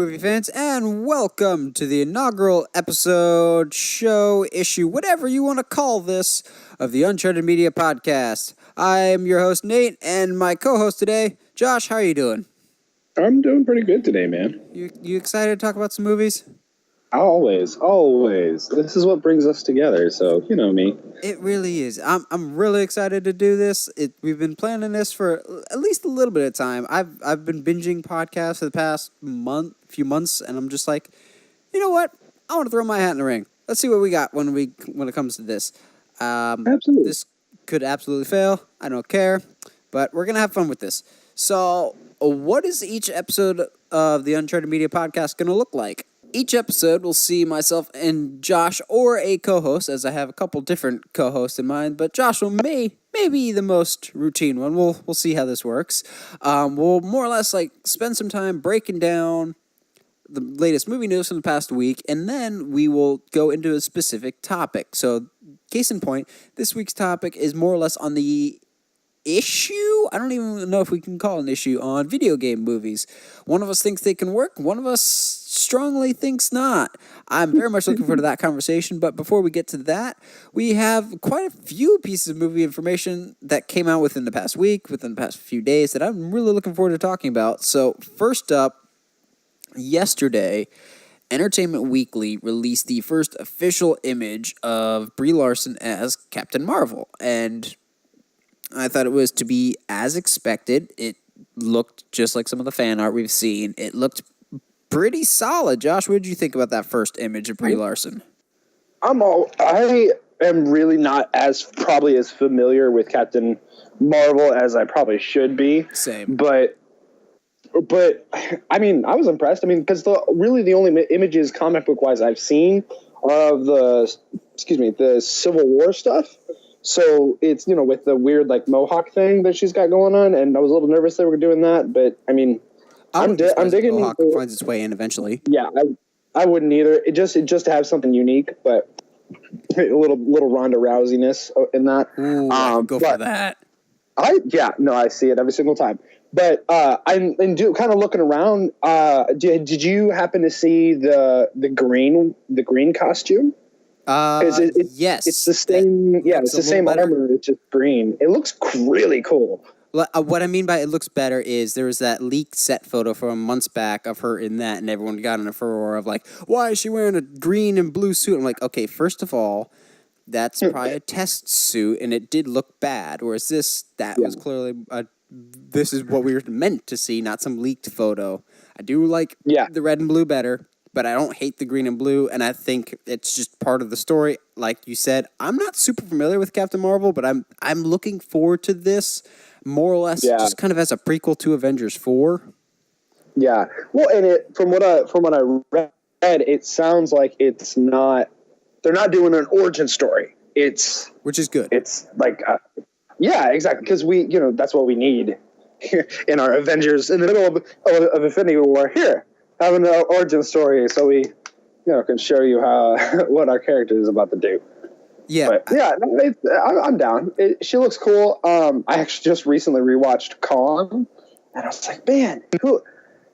movie fans, and welcome to the inaugural episode, show, issue, whatever you want to call this, of the Uncharted Media Podcast. I am your host, Nate, and my co-host today, Josh. How are you doing? I'm doing pretty good today, man. You excited to talk about some movies? Always. This is what brings us together, so you know me. It really is. I'm really excited to do this. We've been planning this for at least a little bit of time. I've been binging podcasts for the past few months, and I'm just like, you know what? I want to throw my hat in the ring. Let's see what we got when it comes to this. Absolutely. This could absolutely fail. I don't care, but we're gonna have fun with this. So, what is each episode of the Uncharted Media Podcast gonna look like? Each episode will see myself and Josh or a co-host, as I have a couple different co-hosts in mind, but Josh will maybe the most routine one. We'll see how this works. We'll more or less spend some time breaking down the latest movie news from the past week, and then we will go into a specific topic. So, case in point, this week's topic is more or less on the issue? I don't even know if we can call it an issue on video game movies. One of us thinks they can work. One of us strongly thinks not. I'm very much looking forward to that conversation. But before we get to that, we have quite a few pieces of movie information that came out within the past week, within the past few days, that I'm really looking forward to talking about. So first up, yesterday, Entertainment Weekly released the first official image of Brie Larson as Captain Marvel. And I thought it was to be as expected. It looked just like some of the fan art we've seen. It looked pretty solid. Josh, what did you think about that first image of Brie Larson? I am really not probably as familiar with Captain Marvel as I probably should be. Same. But I mean, I was impressed. I mean, because the only images comic book wise I've seen are of the Civil War stuff. So it's, with the weird Mohawk thing that she's got going on, and I was a little nervous they were doing that, but I mean, I'm digging. Mohawk finds its way in eventually. Yeah, I wouldn't either. It just to have something unique, but a little Ronda Rousey-ness in that. Ooh, go for that. I see it every single time. But I'm kind of looking around. Did you happen to see the green costume? Yes, it's the same. It's the same armor. It's just green. It looks really cool. What I mean by it looks better is there was that leaked set photo from months back of her in that, and everyone got in a furor of why is she wearing a green and blue suit? I'm like, okay, first of all, that's probably a test suit, and it did look bad. Whereas was clearly this is what we were meant to see, not some leaked photo. I do like the red and blue better, but I don't hate the green and blue, and I think it's just part of the story. Like you said, I'm not super familiar with Captain Marvel, but I'm looking forward to this more or less just kind of as a prequel to Avengers 4. Yeah. Well, and from what I read, it sounds like it's not. They're not doing an origin story. Which is good. It's exactly, because that's what we need in our Avengers in the middle of Infinity War. Here, have an origin story so we can show you what our character is about to do. Yeah, but I'm down. She looks cool. I actually just recently rewatched Kong, and I was like, man,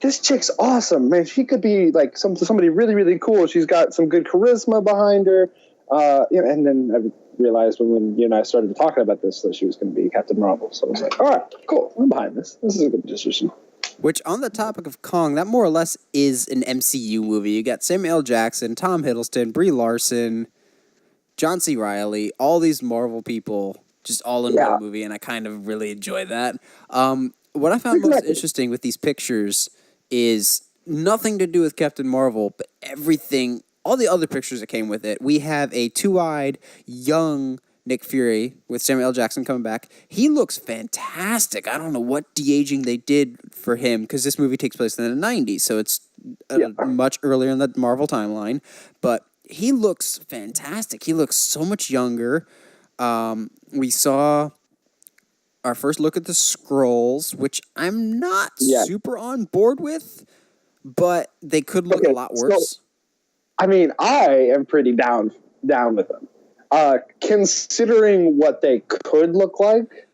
this chick's awesome, man. She could be somebody really, really cool. She's got some good charisma behind her. And then I realized when you and I started talking about this that she was going to be Captain Marvel. So I was like, all right, cool. I'm behind this. This is a good decision. Which, on the topic of Kong, that more or less is an MCU movie. You got Samuel L. Jackson, Tom Hiddleston, Brie Larson, John C. Reilly, all these Marvel people just all in one movie, and I kind of really enjoy that. What I found most interesting with these pictures is nothing to do with Captain Marvel, but everything, all the other pictures that came with it. We have a two-eyed, young Nick Fury with Samuel L. Jackson coming back. He looks fantastic. I don't know what de-aging they did for him, because this movie takes place in the 90s, so it's much earlier in the Marvel timeline, but he looks fantastic. He looks so much younger. We saw our first look at the Skrulls, which I'm not super on board with, but they could look a lot worse. So, I mean, I am pretty down with them. Considering what they could look like,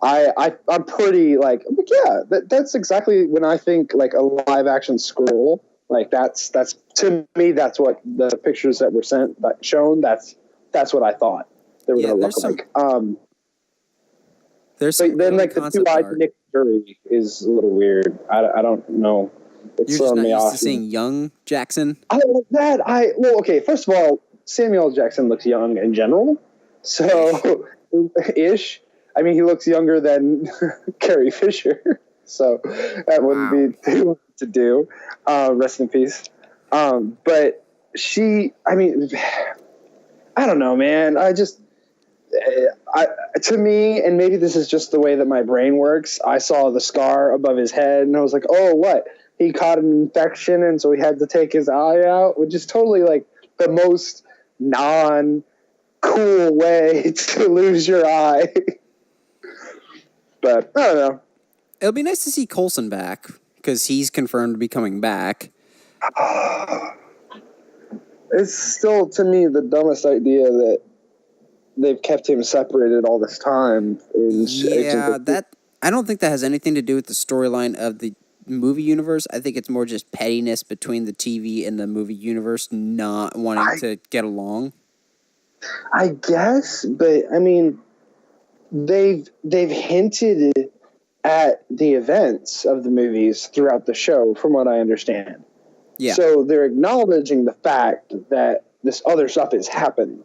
I'm pretty that's exactly when I think a live action Skrull Like that's to me, that's what the pictures that were shown. That's what I thought they were going to look like. There's some then like the two-eyed Nick Fury is a little weird. I don't know. You're just not used to seeing young Jackson? Okay, first of all, Samuel L. Jackson looks young in general. So, ish. I mean, he looks younger than Carrie Fisher. So, that wouldn't be too much to do. Rest in peace. But I don't know, man. To me, and maybe this is just the way that my brain works, I saw the scar above his head, and I was like, oh, what? He caught an infection, and so he had to take his eye out, which is totally like the most non-cool way to lose your eye. But I don't know. It'll be nice to see Coulson back, because he's confirmed to be coming back. It's still, to me, the dumbest idea that they've kept him separated all this time. I don't think that has anything to do with the storyline of the movie universe. I think it's more just pettiness between the TV and the movie universe not wanting to get along. I guess, but I mean, they've hinted at the events of the movies throughout the show, from what I understand. Yeah. So they're acknowledging the fact that this other stuff is happening.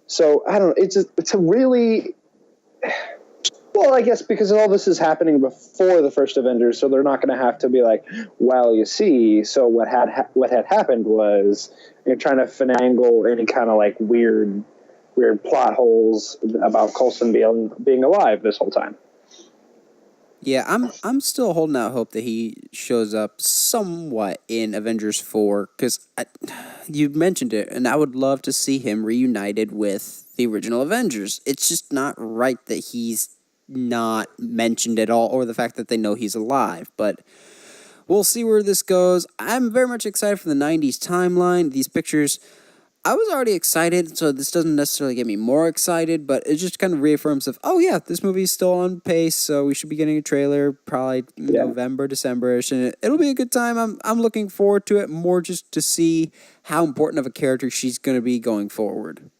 So I don't know. It's a really, well, I guess because all this is happening before the first Avengers, so they're not going to have to be like, well, you see. So what had happened was you're trying to finagle any kind of like weird plot holes about Coulson being alive this whole time. Yeah, I'm still holding out hope that he shows up somewhat in Avengers 4, because you mentioned it, and I would love to see him reunited with the original Avengers. It's just not right that he's not mentioned at all, or the fact that they know he's alive, but we'll see where this goes. I'm very much excited for the 90s timeline. These pictures, I was already excited, so this doesn't necessarily get me more excited, but it just kind of reaffirms oh yeah, this movie's still on pace, so we should be getting a trailer probably November, December-ish, and it'll be a good time. I'm looking forward to it more just to see how important of a character she's going to be going forward.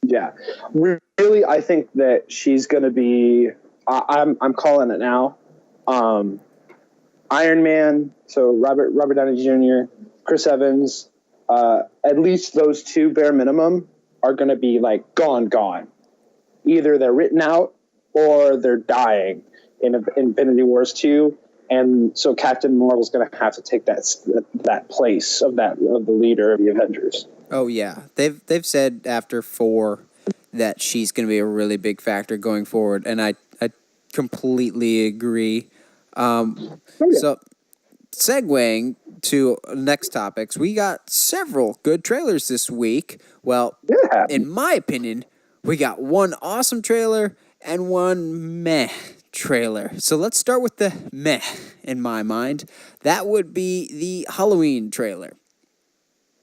Yeah. Really, I think that she's going to be, I'm calling it now, Iron Man, so Robert Downey Jr., Chris Evans, at least those two bare minimum are going to be like gone. Either they're written out or they're dying in Infinity Wars 2. And so Captain Marvel's going to have to take that place of the leader of the Avengers. Oh yeah. They've said after 4 that she's going to be a really big factor going forward. And I completely agree. So segueing to next topics, we got several good trailers this week. Well, in my opinion, we got one awesome trailer and one meh trailer. So let's start with the meh in my mind. That would be the Halloween trailer.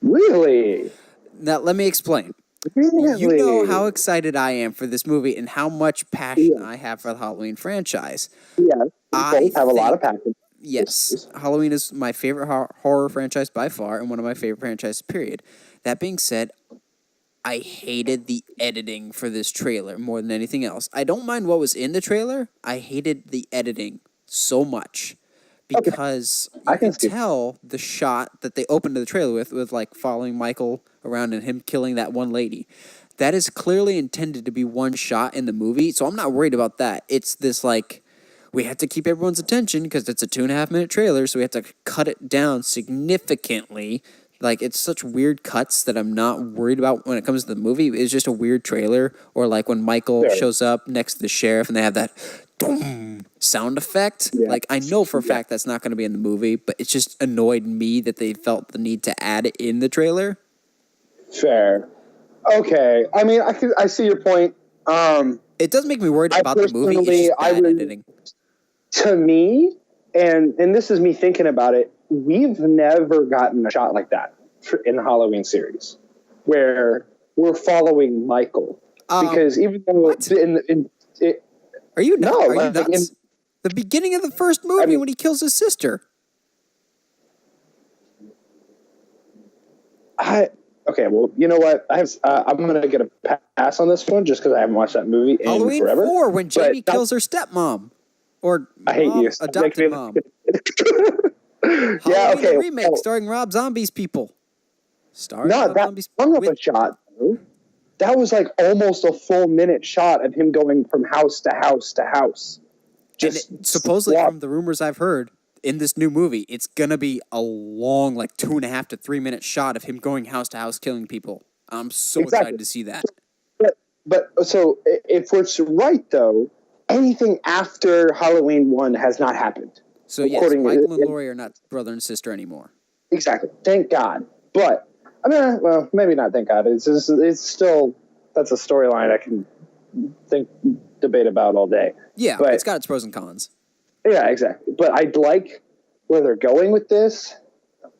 Really? Now, let me explain. Really? You know how excited I am for this movie and how much passion I have for the Halloween franchise. Yeah, I have a lot of passion. Yes, Halloween is my favorite horror franchise by far and one of my favorite franchises, period. That being said, I hated the editing for this trailer more than anything else. I don't mind what was in the trailer. I hated the editing so much because you can tell the shot that they opened the trailer with like following Michael around and him killing that one lady. That is clearly intended to be one shot in the movie, so I'm not worried about that. It's this like, we have to keep everyone's attention because it's a 2.5-minute trailer, so we have to cut it down significantly. Like, it's such weird cuts that I'm not worried about when it comes to the movie. It's just a weird trailer. Or like when Michael shows up next to the sheriff and they have that boom sound effect. Yeah. Like, I know for a fact that's not going to be in the movie, but it just annoyed me that they felt the need to add it in the trailer. Fair. Okay. I mean, I see your point. It does make me worried about the movie. It's just bad editing. To me, and this is me thinking about it, we've never gotten a shot like that in the Halloween series where we're following Michael. Because even though are you nuts? The beginning of the first movie when he kills his sister. Okay, well, you know what? I'm going to get a pass on this one just because I haven't watched that movie in Halloween forever. 4, when Jamie kills her stepmom. Or I hate you. adopted mom. Yeah, Halloween okay. the remake starring Rob Zombie's people. Not that long of a shot, though. That was like almost a full minute shot of him going from house to house to house. Supposedly, from the rumors I've heard, in this new movie, it's going to be a long, like 2.5 to 3 minute shot of him going house to house killing people. I'm so excited to see that. But so if it's right, though, anything after Halloween 1 has not happened. So yes, Michael and Laurie are not brother and sister anymore. Exactly. Thank God. But, I mean, well, maybe not thank God. It's still, that's a storyline I can debate about all day. Yeah, but it's got its pros and cons. Yeah, exactly. But I'd like where they're going with this.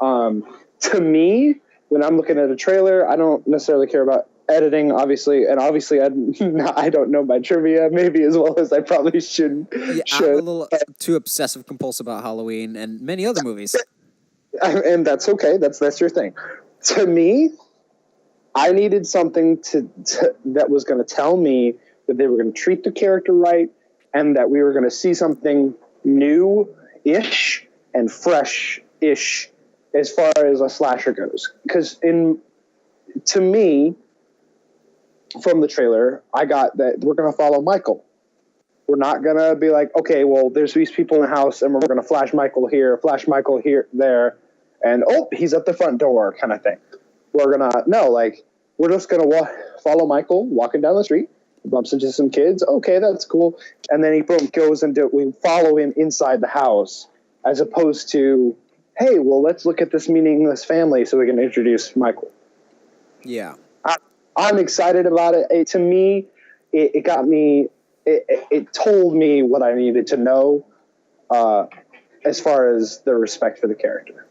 To me, when I'm looking at a trailer, I don't necessarily care about editing, obviously. And obviously, I don't know my trivia maybe as well as I probably should. Yeah, I'm a little too obsessive compulsive about Halloween and many other movies. And that's okay. That's your thing. To me, I needed something that was going to tell me that they were going to treat the character right and that we were going to see something new-ish and fresh-ish as far as a slasher goes. Because to me, from the trailer, I got that we're going to follow Michael. We're not going to be like, okay, well, there's these people in the house and we're going to flash Michael here, there, and he's at the front door kind of thing. We're just going to follow Michael walking down the street, bumps into some kids. Okay, that's cool. And then he goes and we follow him inside the house as opposed to, hey, well, let's look at this meaningless family so we can introduce Michael. Yeah. I'm excited about it. To me, it got me, it told me what I needed to know as far as the respect for the character.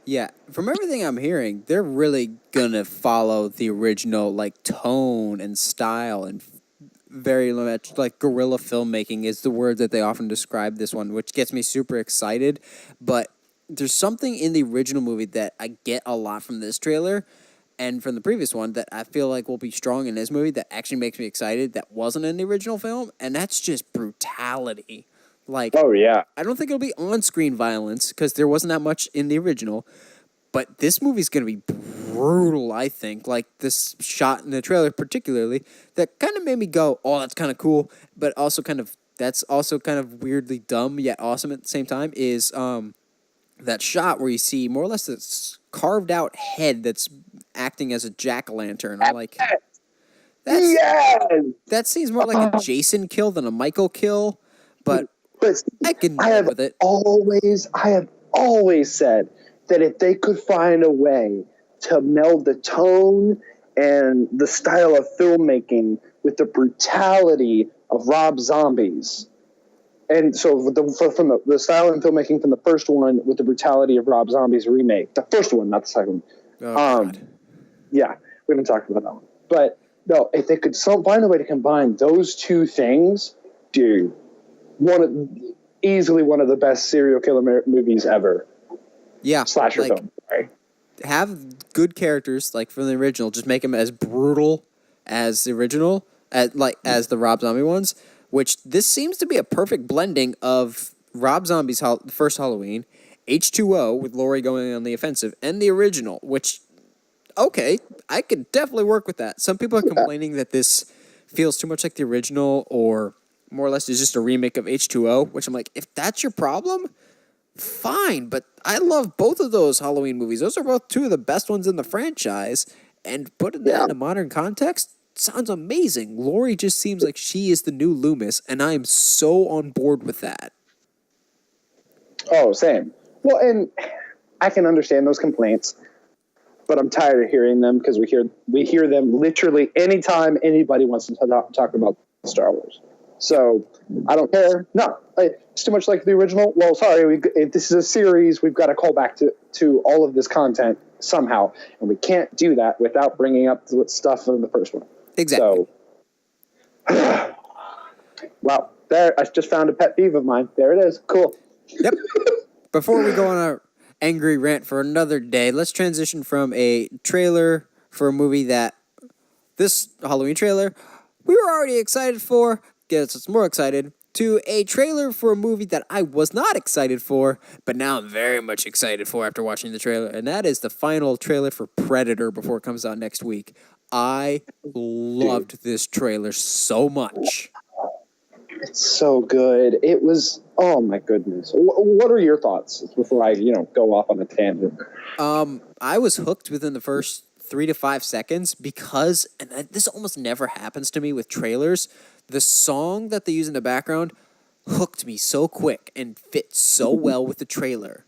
Yeah, from everything I'm hearing, they're really going to follow the original like tone and style, and very much like guerrilla filmmaking is the word that they often describe this one, which gets me super excited. But there's something in the original movie that I get a lot from this trailer and from the previous one that I feel like will be strong in this movie that actually makes me excited that wasn't in the original film, and that's just brutality. Like, oh, yeah. I don't think it'll be on-screen violence because there wasn't that much in the original, but this movie's going to be brutal, I think. Like, this shot in the trailer particularly, that kind of made me go, oh, that's kind of cool, but also that's also kind of weirdly dumb yet awesome at the same time, is that shot where you see more or less this carved-out head that's acting as a jack-o'-lantern. I'm like, that seems more like a Jason kill than a Michael kill, but I can live with it. I have always said that if they could find a way to meld the tone and the style of filmmaking with the brutality of Rob Zombie's, and so from the style and filmmaking from the first one with the brutality of Rob Zombie's remake, the first one, not the second one. Oh, God. Yeah, we haven't talked about that one. But no, if they could find a way to combine those two things, dude, easily one of the best serial killer movies ever. Yeah, slasher film. Right? Have good characters like from the original. Just make them as brutal as the original, as the Rob Zombie ones. Which this seems to be a perfect blending of Rob Zombie's first Halloween, H2O with Laurie going on the offensive, and the original. Which, okay, I could definitely work with that. Some people are complaining that this feels too much like the original, or more or less is just a remake of H2O, which I'm like, if that's your problem, fine, but I love both of those Halloween movies. Those are both two of the best ones in the franchise, and putting that in a modern context sounds amazing. Laurie just seems like she is the new Loomis, and I am so on board with that. Oh, same. Well, and I can understand those complaints, but I'm tired of hearing them because we hear them literally anytime anybody wants to talk about Star Wars. So I don't care. No, it's too much like the original. Well, sorry, if this is a series, we've got to call back to all of this content somehow, and we can't do that without bringing up the stuff from the first one. Exactly. So, wow, there! I just found a pet peeve of mine. There it is. Cool. Yep. Before we go on angry rant for another day. Let's transition from a trailer for a movie that this Halloween trailer we were already excited for, gets us more excited, to a trailer for a movie that I was not excited for, but now I'm very much excited for after watching the trailer, and that is the final trailer for Predator before it comes out next week. I loved this trailer so much. It's so good. It was, oh my goodness. What are your thoughts before I, go off on a tangent? I was hooked within the first 3 to 5 seconds because, and this almost never happens to me with trailers, the song that they use in the background hooked me so quick and fit so well with the trailer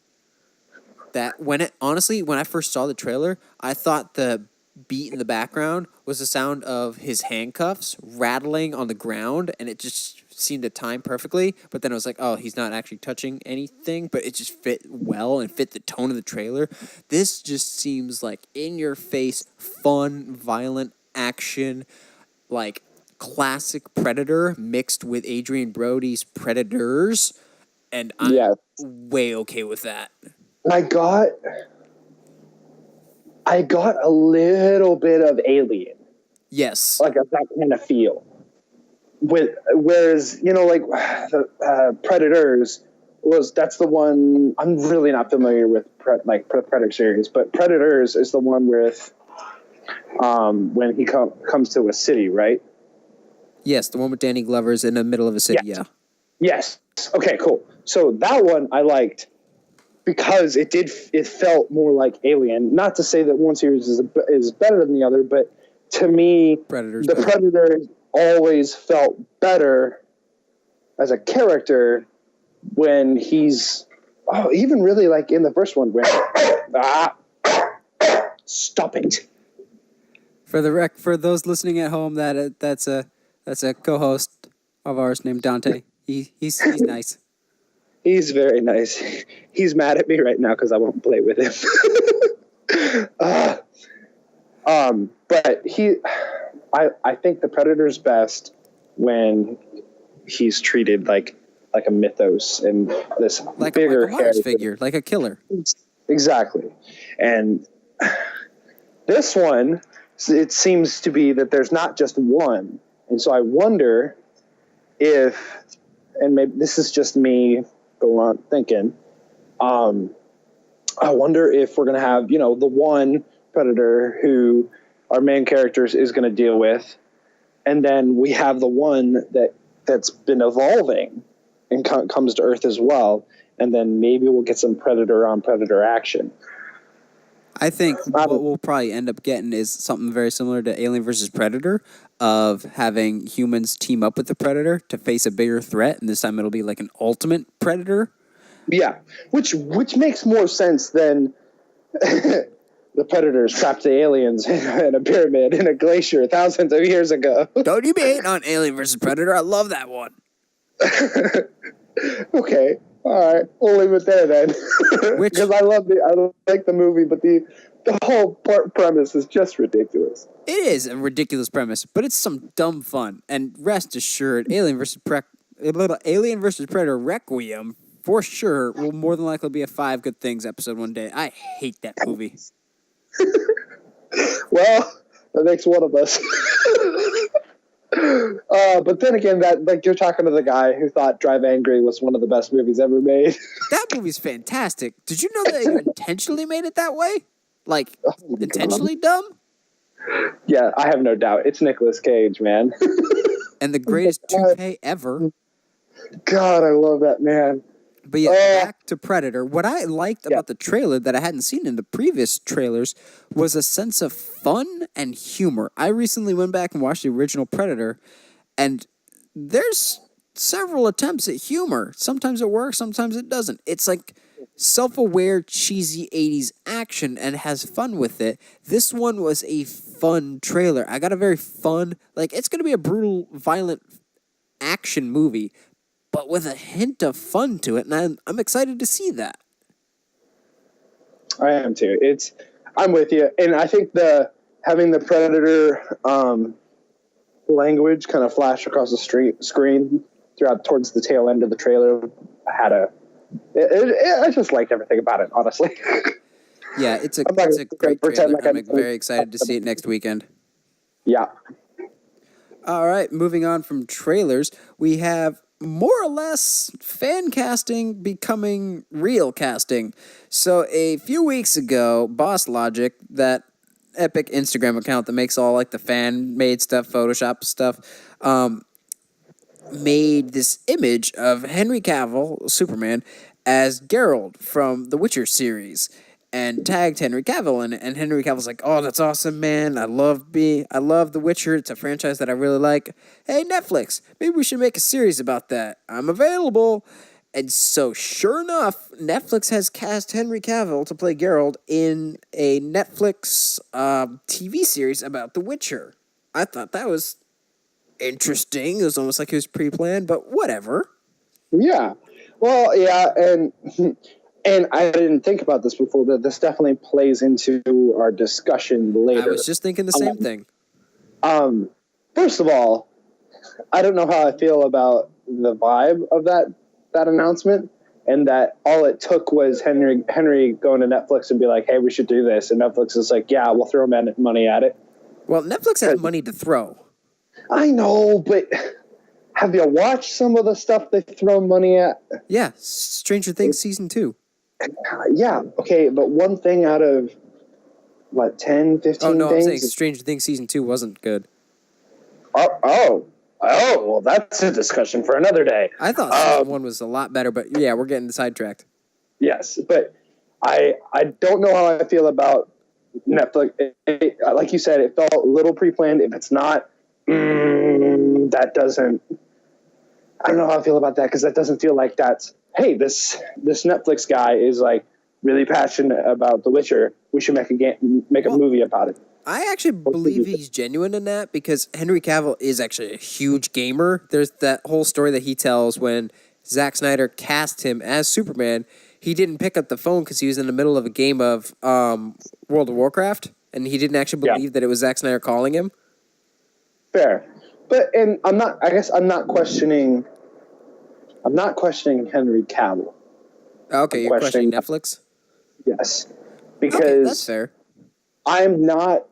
that when I first saw the trailer, I thought the beat in the background was the sound of his handcuffs rattling on the ground, and it just seemed to time perfectly. But then I was like, oh, he's not actually touching anything, but it just fit well and fit the tone of the trailer. This just seems like in-your-face, fun, violent action, like classic Predator mixed with Adrian Brody's Predators, and I'm way okay with that. I got a little bit of Alien. Yes. Like that kind of feel. Whereas, the Predators that's the one, I'm really not familiar with Predator series, but Predators is the one with when he comes to a city, right? Yes, the one with Danny Glover's in the middle of a city, yeah. Yes. Okay, cool. So that one I liked because it felt more like Alien. Not to say that one series is better than the other, but to me, Predator always felt better as a character when he's even really like in the first one when stop it. For those listening at home, that's a co-host of ours named Dante. He's nice. He's very nice. He's mad at me right now because I won't play with him. But I think the Predator's best when he's treated like a mythos and this like bigger a Mars figure, like a killer. Exactly. And this one, it seems to be that there's not just one. And so I wonder if, and maybe this is just me going on thinking, I wonder if we're going to have, the one Predator who our main characters is going to deal with, and then we have the one that's been evolving and comes to Earth as well, and then maybe we'll get some Predator on Predator action. I think what we'll probably end up getting is something very similar to Alien versus Predator, of having humans team up with the Predator to face a bigger threat, and this time it'll be like an ultimate Predator. Yeah, which makes more sense than the Predators trapped the aliens in a pyramid in a glacier thousands of years ago. Don't you be hating on Alien versus Predator. I love that one. Okay. All right. We'll leave it there then. Because I like the movie, but the whole premise is just ridiculous. It is a ridiculous premise, but it's some dumb fun. And rest assured, Alien versus Predator Requiem for sure will more than likely be a 5 Good Things episode one day. I hate that movie. Well, that makes one of us. But then again, that like you're talking to the guy who thought Drive Angry was one of the best movies ever made. That movie's fantastic. Did you know they intentionally made it that way? Like, intentionally dumb? Yeah, I have no doubt. It's Nicolas Cage, man. And the greatest 2K ever. God, I love that man. But yeah, back to Predator. What I liked about the trailer that I hadn't seen in the previous trailers was a sense of fun and humor. I recently went back and watched the original Predator, and there's several attempts at humor. Sometimes it works, sometimes it doesn't. It's like self-aware, cheesy 80s action and has fun with it. This one was a fun trailer. I got a very fun, it's going to be a brutal, violent action movie, but with a hint of fun to it, and I'm excited to see that. I am too. I'm with you, and I think having the Predator language kind of flash across the screen throughout towards the tail end of the trailer had a I just liked everything about it, honestly. Yeah, it's a great pretend trailer. like I'm very excited to see it next weekend. Yeah. All right, moving on from trailers, we have more or less fan casting becoming real casting. So a few weeks ago, Boss Logic, that epic Instagram account that makes all like the fan-made stuff, Photoshop stuff, made this image of Henry Cavill, Superman, as Geralt from the Witcher series, and tagged Henry Cavill in it. And Henry Cavill's like, "Oh, that's awesome, man! I love The Witcher. It's a franchise that I really like. Hey, Netflix, maybe we should make a series about that. I'm available." And so, sure enough, Netflix has cast Henry Cavill to play Geralt in a Netflix TV series about The Witcher. I thought that was interesting. It was almost like it was pre-planned, but whatever. Yeah. Well, yeah, and I didn't think about this before, but this definitely plays into our discussion later. I was just thinking the same thing. First of all, I don't know how I feel about the vibe of that announcement, and that all it took was Henry going to Netflix and be like, "Hey, we should do this," and Netflix is like, "Yeah, we'll throw money at it." Well, Netflix has money to throw. I know, but have you watched some of the stuff they throw money at? Yeah, Stranger Things Season 2. Yeah, okay, but one thing out of, 10, 15 Oh, no, things? I'm saying Stranger Things Season 2 wasn't good. Oh, well, that's a discussion for another day. I thought Season 1 was a lot better, but yeah, we're getting sidetracked. Yes, but I don't know how I feel about Netflix. Like you said, it felt a little pre-planned. If it's not, that doesn't... I don't know how I feel about that, because that doesn't feel like that's, hey, this Netflix guy is like really passionate about The Witcher. We should make a movie about it. I actually believe he's genuine in that, because Henry Cavill is actually a huge gamer. There's that whole story that he tells when Zack Snyder cast him as Superman. He didn't pick up the phone because he was in the middle of a game of World of Warcraft, and he didn't actually believe that it was Zack Snyder calling him. Fair. And I'm not questioning Henry Cavill. Okay, you're questioning Netflix? Yes. Because okay, that's fair. I'm not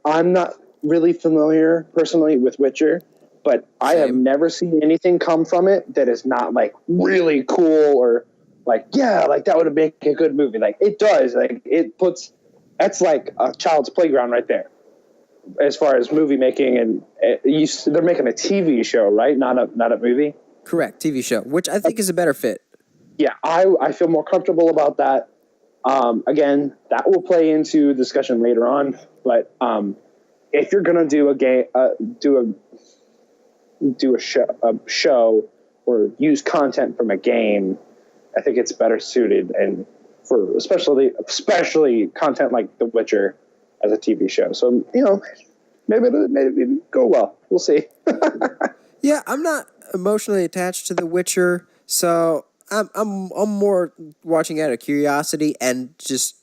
really familiar personally with Witcher, but I have never seen anything come from it that is not like really cool or like, yeah, like that would make a good movie. Like it does. Like that's like a child's playground right there. As far as movie making, and they're making a TV show, right? Not a movie. Correct, TV show, which I think is a better fit. Yeah, I feel more comfortable about that. Again, that will play into discussion later on. But if you're gonna do a game, do a show or use content from a game, I think it's better suited, and for especially content like The Witcher as a TV show. So, maybe it'll go well. We'll see. Yeah, I'm not emotionally attached to The Witcher, so I'm more watching out of curiosity and just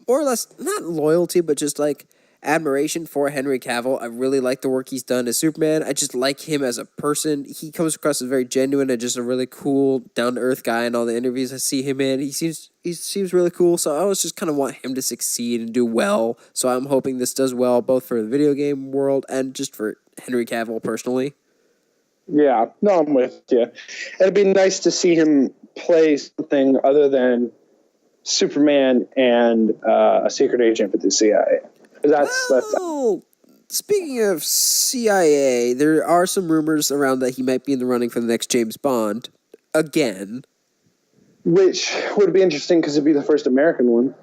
more or less not loyalty, but just like admiration for Henry Cavill. I really like the work he's done as Superman. I just like him as a person. He comes across as very genuine and just a really cool, down-to-earth guy in all the interviews I see him in. He seems really cool, so I always just kind of want him to succeed and do well. So I'm hoping this does well, both for the video game world and just for Henry Cavill personally. Yeah, no, I'm with you. It'd be nice to see him play something other than Superman and a secret agent for the CIA. Speaking of CIA, there are some rumors around that he might be in the running for the next James Bond again. Which would be interesting because it'd be the first American one.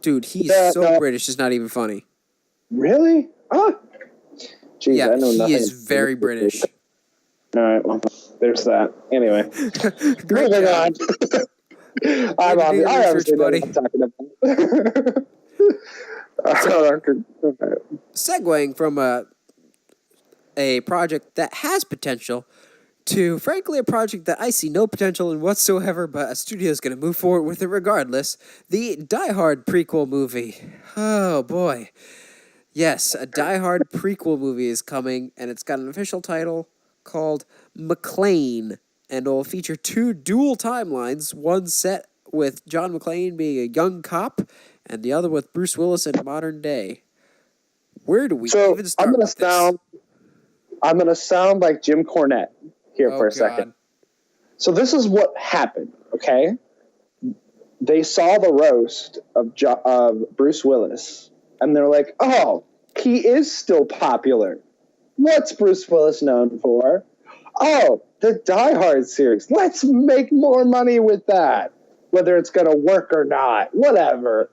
Dude, he's British, it's not even funny. Really? Ah. Jeez, yeah, I know nothing. He is very British. All right, well, there's that. Anyway. Moving on. I obviously know what I'm talking about. Segueing from a project that has potential to, frankly, a project that I see no potential in whatsoever, but a studio is going to move forward with it regardless, the Die Hard prequel movie. Oh, boy. Yes, a Die Hard prequel movie is coming, and it's got an official title called McClane. and it'll feature 2 dual timelines, one set with John McClane being a young cop, and the other with Bruce Willis in modern day. Where do we even start with this? I'm going to sound like Jim Cornette here for a second. So this is what happened, okay? They saw the roast of Bruce Willis, and they're like, oh, he is still popular. What's Bruce Willis known for? Oh, the Die Hard series. Let's make more money with that, whether it's going to work or not, whatever.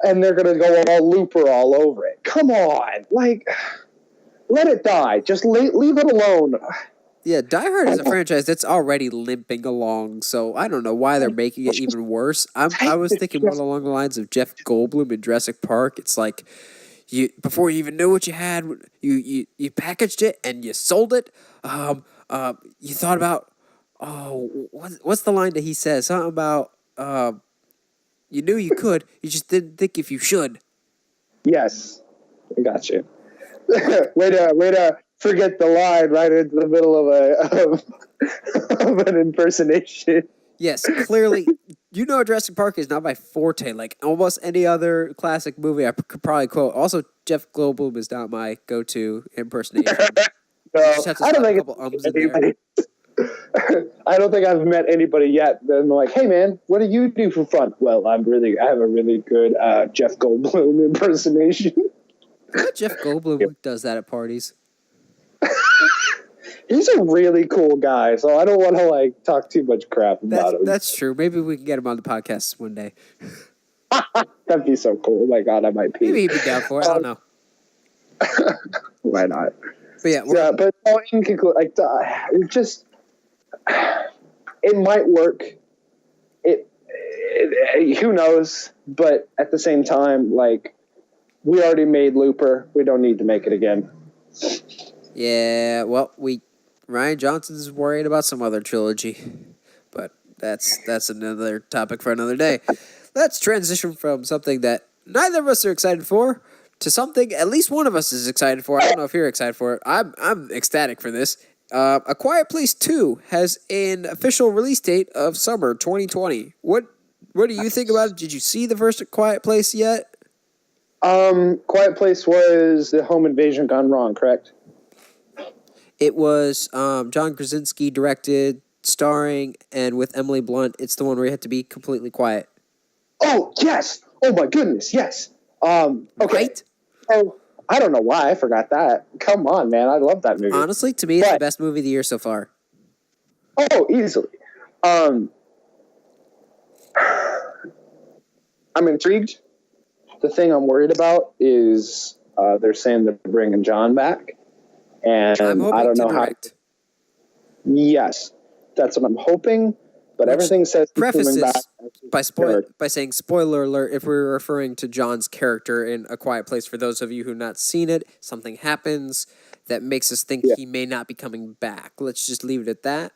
And they're going to go all Looper all over it. Come on. Like, let it die. Just leave it alone. Yeah, Die Hard is a franchise that's already limping along, so I don't know why they're making it even worse. I was thinking more along the lines of Jeff Goldblum in Jurassic Park. It's like, before you even knew what you had, you packaged it and you sold it. You thought about, what's the line that he says? Something about, you knew you could, you just didn't think if you should. Yes, I got you. way to forget the line right into the middle of an impersonation. Yes, clearly, Jurassic Park is not my forte. Like almost any other classic movie, I could probably quote. Also, Jeff Goldblum is not my go-to impersonation. No, I don't think I don't think I've met anybody yet. Then like, hey man, what do you do for fun? Well, I have a really good Jeff Goldblum impersonation. Jeff Goldblum does that at parties. He's a really cool guy, so I don't want to like talk too much crap about him. That's true. Maybe we can get him on the podcast one day. That'd be so cool. Oh my god, I might pee. Maybe he'd be down for it. I don't know. Why not? But yeah, but in conclusion, like it just it might work. It who knows? But at the same time, like we already made Looper. We don't need to make it again. Yeah, well, Rian Johnson's worried about some other trilogy, but that's another topic for another day. Let's transition from something that neither of us are excited for to something at least one of us is excited for. I don't know if you're excited for it. I'm ecstatic for this. A Quiet Place 2 has an official release date of summer 2020. What do you think about it? Did you see the first Quiet Place yet? Quiet Place was the home invasion gone wrong, correct? It was John Krasinski directed, starring, and with Emily Blunt. It's the one where you have to be completely quiet. Oh, yes! Oh, my goodness, yes! Okay. Right? Oh, I don't know why I forgot that. Come on, man. I love that movie. Honestly, to me, it's the best movie of the year so far. Oh, easily. I'm intrigued. The thing I'm worried about is they're saying they're bringing John back. And I don't know how. Yes, that's what I'm hoping. But everything says he's coming back by saying spoiler alert. If we're referring to John's character in A Quiet Place, for those of you who've not seen it, something happens that makes us think he may not be coming back. Let's just leave it at that.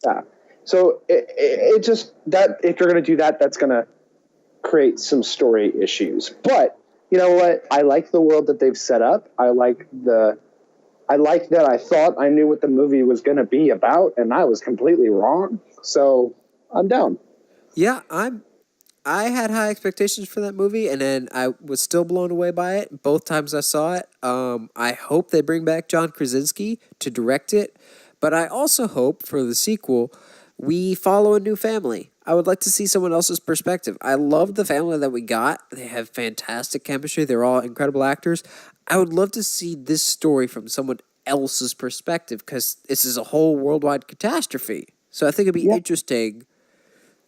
Yeah. So it just that if you're going to do that, that's going to create some story issues. But you know what? I like the world that they've set up. I like that I thought I knew what the movie was going to be about, and I was completely wrong. So I'm down. Yeah, I had high expectations for that movie, and then I was still blown away by it both times I saw it. I hope they bring back John Krasinski to direct it, but I also hope for the sequel we follow a new family. I would like to see someone else's perspective. I love the family that we got. They have fantastic chemistry. They're all incredible actors. I would love to see this story from someone else's perspective because this is a whole worldwide catastrophe. So I think it'd be interesting,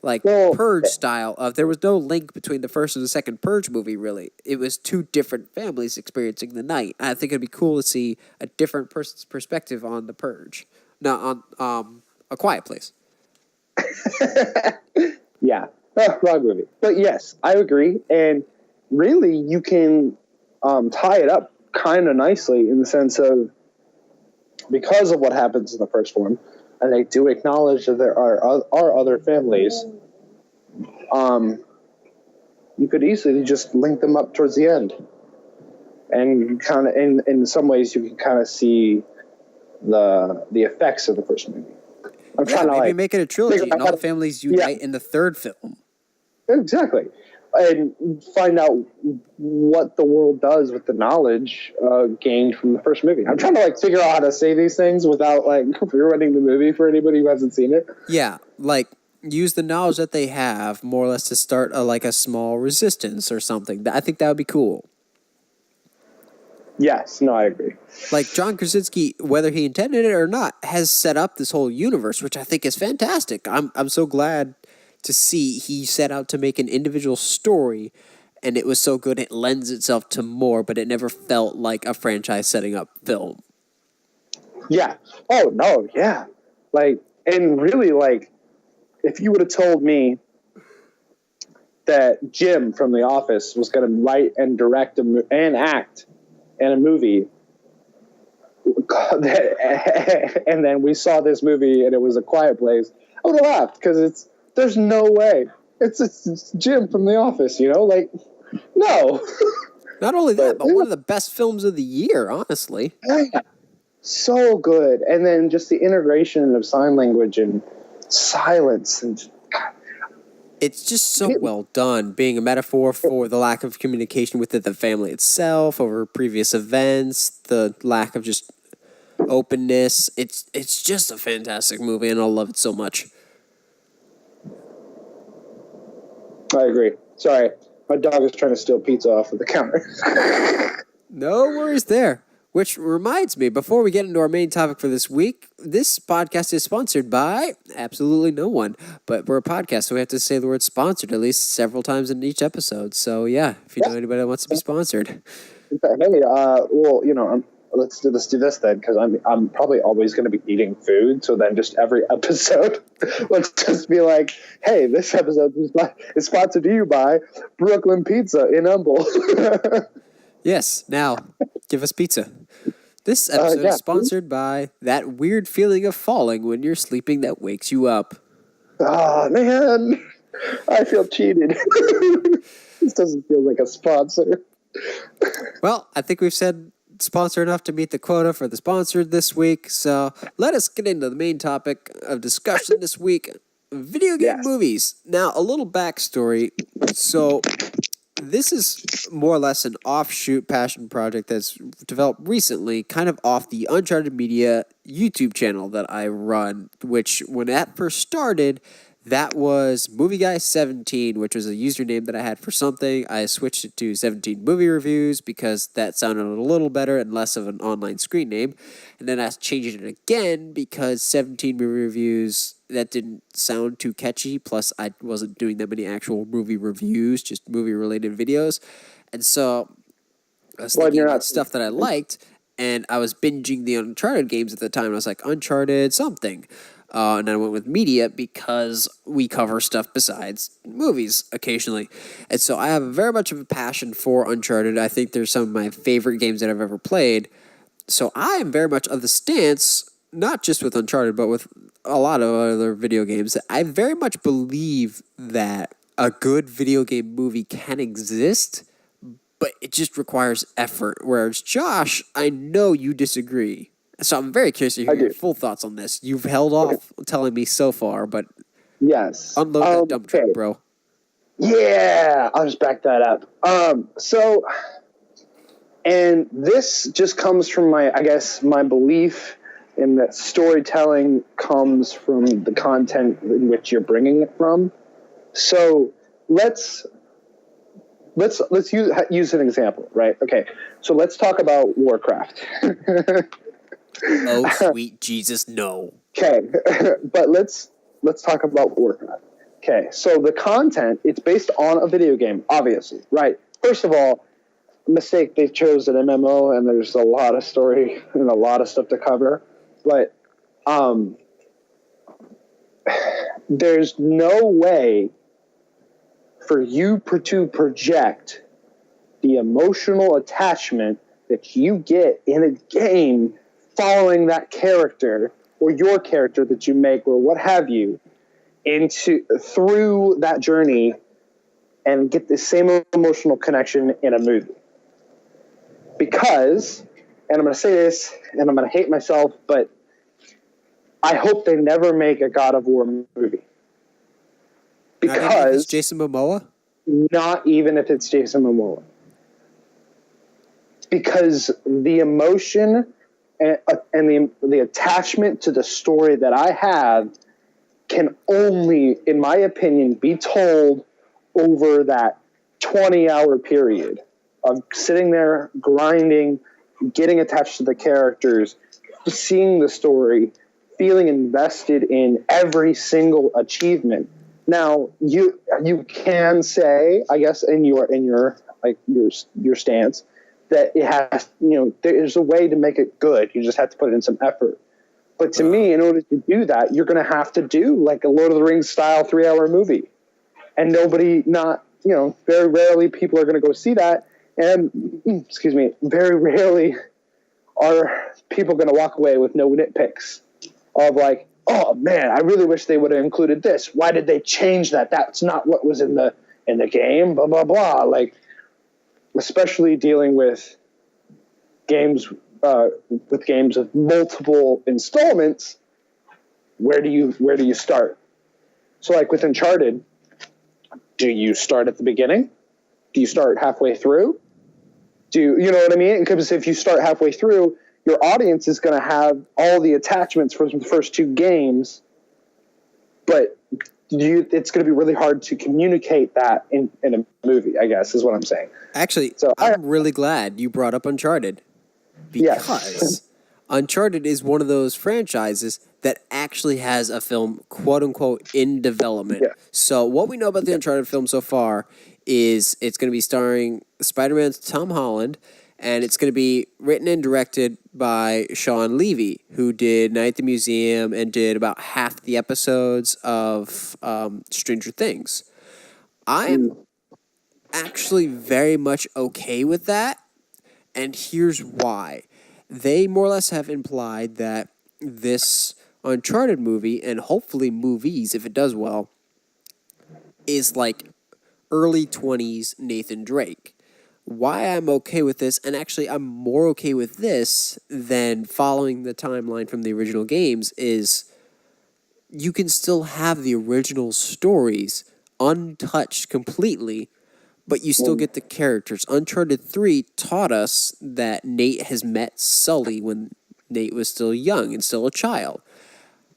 like Purge style of there was no link between the first and the second Purge movie, really. It was two different families experiencing the night. I think it'd be cool to see a different person's perspective on the Purge. No, on A Quiet Place. Yeah, wrong movie. But yes, I agree. And really, you can tie it up kind of nicely in the sense of because of what happens in the first one, and they do acknowledge that there are other families. You could easily just link them up towards the end, and kind of in some ways you can kind of see the effects of the first movie. I'm trying to maybe make it a trilogy and all the families unite Yeah. in the third film. Exactly. And find out what the world does with the knowledge gained from the first movie. I'm trying to like figure out how to say these things without like ruining the movie for anybody who hasn't seen it. Yeah, like use the knowledge that they have more or less to start a small resistance or something. I think that would be cool. Yes, no, I agree. Like John Krasinski, whether he intended it or not, has set up this whole universe, which I think is fantastic. I'm so glad to see he set out to make an individual story, and it was so good it lends itself to more, but it never felt like a franchise setting up film. Yeah. Oh no, yeah. Like, and really, like, if you would have told me that Jim from The Office was going to write and direct and act in a movie, and then we saw this movie and it was A Quiet Place, I would have laughed because there's no way. It's Jim from The Office, you know? Like, no. Not only that, but one of the best films of the year, honestly. Yeah. So good. And then just the integration of sign language and silence and it's just so well done, being a metaphor for the lack of communication within the family itself over previous events, the lack of just openness. It's just a fantastic movie, and I'll love it so much. I agree. Sorry, my dog is trying to steal pizza off of the counter. No worries there. Which reminds me, before we get into our main topic for this week, this podcast is sponsored by absolutely no one. But we're a podcast, so we have to say the word sponsored at least several times in each episode. So, yeah, if you know anybody that wants to be sponsored. Hey, well, you know, let's do this then, because I'm probably always going to be eating food. So then just every episode, let's just be like, hey, this episode is sponsored to you by Brooklyn Pizza in Humble. Yes, now give us pizza. This episode is sponsored by that weird feeling of falling when you're sleeping that wakes you up. Oh, man. I feel cheated. This doesn't feel like a sponsor. Well, I think we've said sponsor enough to meet the quota for the sponsored this week. So let us get into the main topic of discussion this week, video game movies. Now, a little backstory. So this is more or less an offshoot passion project that's developed recently, kind of off the Uncharted Media YouTube channel that I run, which when that first started, that was Movie Guy 17, which was a username that I had for something. I switched it to 17 Movie Reviews because that sounded a little better and less of an online screen name. And then I changed it again because 17 Movie Reviews, that didn't sound too catchy. Plus, I wasn't doing that many actual movie reviews, just movie-related videos. And so I was thinking about stuff that I liked, and I was binging the Uncharted games at the time. I was like, Uncharted something. And I went with media because we cover stuff besides movies occasionally. And so I have very much of a passion for Uncharted. I think they're some of my favorite games that I've ever played. So I am very much of the stance, not just with Uncharted, but with a lot of other video games, that I very much believe that a good video game movie can exist, but it just requires effort. Whereas, Josh, I know you disagree. So I'm very curious to hear your full thoughts on this. You've held off telling me so far, but unload that dump truck, bro. Yeah, I'll just back that up. And this just comes from my belief in that storytelling comes from the content in which you're bringing it from. So let's use an example, right? Okay, so let's talk about Warcraft. Oh, sweet Jesus, no. Okay, but let's talk about Warcraft. Okay, so the content, it's based on a video game, obviously, right? First of all, mistake, they chose an MMO, and there's a lot of story and a lot of stuff to cover. But there's no way for you to project the emotional attachment that you get in a game following that character or your character that you make or what have you through that journey and get the same emotional connection in a movie. Because, and I'm going to say this and I'm going to hate myself, but I hope they never make a God of War movie. Because Jason Momoa? Not even if it's Jason Momoa. Because the emotion and the attachment to the story that I have can only, in my opinion, be told over that 20-hour period of sitting there, grinding, getting attached to the characters, seeing the story, feeling invested in every single achievement. Now, you can say, I guess, in your stance, that it has, there's a way to make it good. You just have to put in some effort. But to me, in order to do that, you're going to have to do like a Lord of the Rings style 3-hour movie, and very rarely people are going to go see that. And very rarely are people going to walk away with no nitpicks of like, oh man, I really wish they would have included this. Why did they change that? That's not what was in the game, blah, blah, blah. Like, especially dealing with games of multiple installments, where do you start? So like with Uncharted, do you start at the beginning? Do you start halfway through? You know what I mean? Because if you start halfway through, your audience is going to have all the attachments from the first two games, but it's going to be really hard to communicate that in a movie, I guess, is what I'm saying. Actually, so I'm really glad you brought up Uncharted, because yes. Uncharted is one of those franchises that actually has a film, quote-unquote, in development. Yeah. So what we know about the Uncharted film so far is it's going to be starring Spider-Man's Tom Holland, and it's going to be written and directed by Sean Levy, who did Night at the Museum and did about half the episodes of Stranger Things. I'm actually very much okay with that, and here's why. They more or less have implied that this Uncharted movie, and hopefully movies if it does well, is like early 20s Nathan Drake. Why I'm okay with this, and actually I'm more okay with this than following the timeline from the original games, is you can still have the original stories untouched completely, but you still get the characters. Uncharted 3 taught us that Nate has met Sully when Nate was still young and still a child.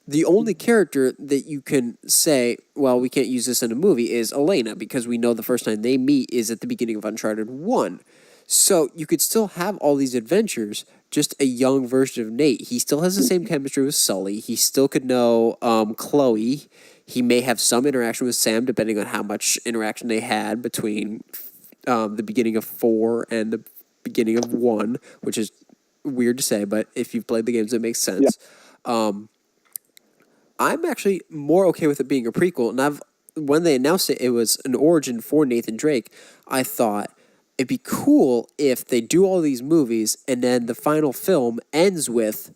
The only character that you can say, well, we can't use this in a movie, is Elena, because we know the first time they meet is at the beginning of Uncharted 1. So you could still have all these adventures, just a young version of Nate. He still has the same chemistry with Sully. He still could know Chloe. He may have some interaction with Sam, depending on how much interaction they had between the beginning of 4 and the beginning of 1, which is weird to say, but if you've played the games, it makes sense. Yeah. I'm actually more okay with it being a prequel, and when they announced it was an origin for Nathan Drake, I thought it'd be cool if they do all these movies and then the final film ends with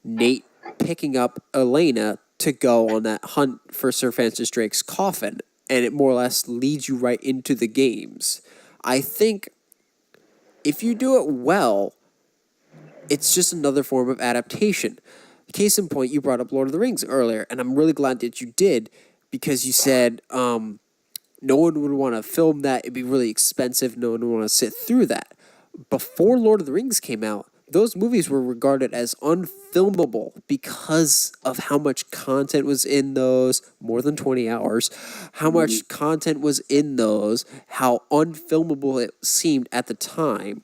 Nate picking up Elena to go on that hunt for Sir Francis Drake's coffin, and it more or less leads you right into the games. I think if you do it well, it's just another form of adaptation. Case in point, you brought up Lord of the Rings earlier, and I'm really glad that you did, because you said no one would want to film that. It'd be really expensive. No one would want to sit through that. Before Lord of the Rings came out, those movies were regarded as unfilmable because of how much content was in those, more than 20 hours, how much content was in those, how unfilmable it seemed at the time,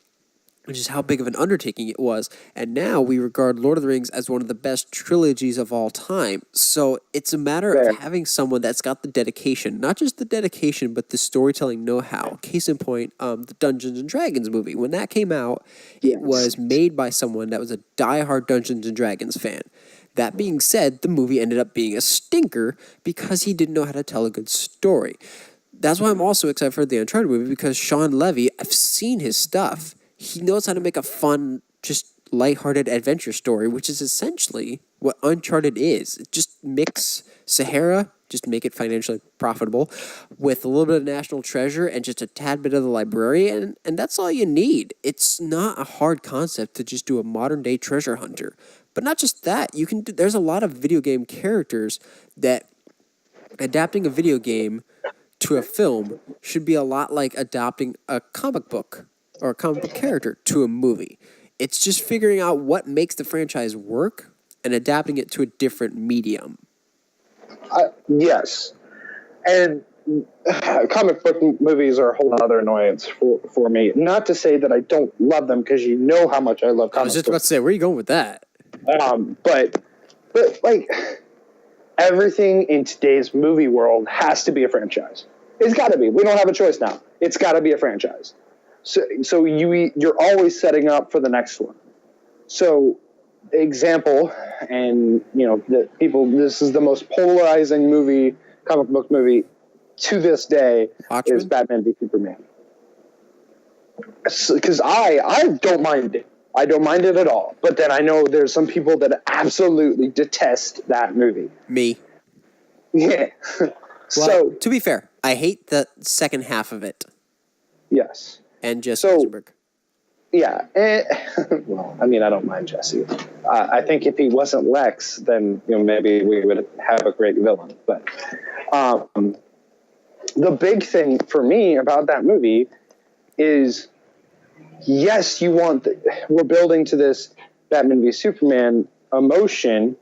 which is how big of an undertaking it was. And now we regard Lord of the Rings as one of the best trilogies of all time. So it's a matter of having someone that's got the dedication, not just the dedication, but the storytelling know-how. Case in point, the Dungeons & Dragons movie. When that came out, it was made by someone that was a diehard Dungeons & Dragons fan. That being said, the movie ended up being a stinker because he didn't know how to tell a good story. That's why I'm also excited for the Uncharted movie, because Sean Levy, I've seen his stuff. He knows how to make a fun, just lighthearted adventure story, which is essentially what Uncharted is. Just mix Sahara, just make it financially profitable, with a little bit of National Treasure and just a tad bit of the Librarian, and that's all you need. It's not a hard concept to just do a modern-day treasure hunter. But not just that, there's a lot of video game characters that adapting a video game to a film should be a lot like adapting a comic book or a comic book character to a movie. It's just figuring out what makes the franchise work and adapting it to a different medium. Yes. And comic book movies are a whole other annoyance for me. Not to say that I don't love them, because you know how much I love comic books. I was just about to say, where are you going with that? But like, everything in today's movie world has to be a franchise. It's got to be. We don't have a choice now. It's got to be a franchise. So you're always setting up for the next one. So, example, and this is the most polarizing comic book movie to this day, Watchmen? is Batman v Superman. Because I don't mind it. I don't mind it at all. But then I know there's some people that absolutely detest that movie. Me. Yeah. Well, to be fair, I hate the second half of it. Yes. And Jesse Eisenberg. Yeah. Well, I mean, I don't mind Jesse. I think if he wasn't Lex, then maybe we would have a great villain. But the big thing for me about that movie is, yes, we're building to this Batman v Superman emotion,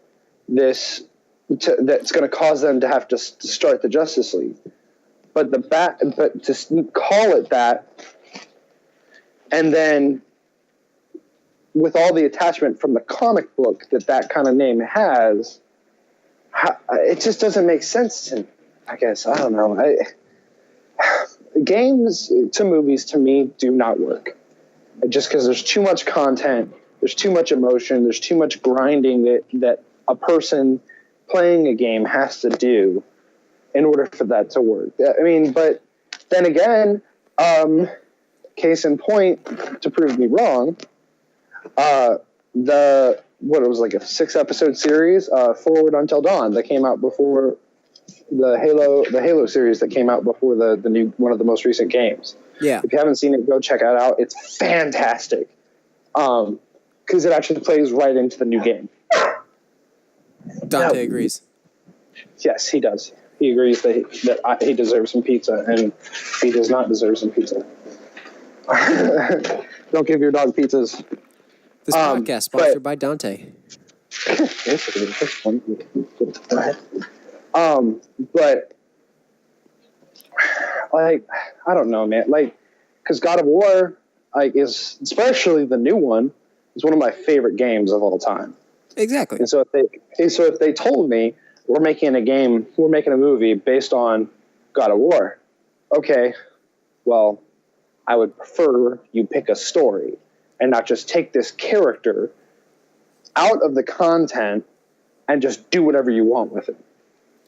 that's going to cause them to have to start the Justice League. But to call it that, and then with all the attachment from the comic book that kind of name has, it just doesn't make sense to me. I guess, I don't know. Games to movies, to me, do not work. Just because there's too much content, there's too much emotion, there's too much grinding that a person playing a game has to do in order for that to work. I mean, but then again, case in point, to prove me wrong, it was like a 6-episode series, Forward Until Dawn, that came out before the Halo series that came out before the new one of the most recent games. Yeah. If you haven't seen it, go check it out. It's fantastic. Because it actually plays right into the new game. Dante agrees. Yes, he does. He agrees that he deserves some pizza, and he does not deserve some pizza. Don't give your dog pizzas. This podcast sponsored by Dante. But like, I don't know, man. Like, because God of War, is, especially the new one, is one of my favorite games of all time. Exactly. And so if they told me we're making a movie based on God of War, okay, well, I would prefer you pick a story and not just take this character out of the content and just do whatever you want with it.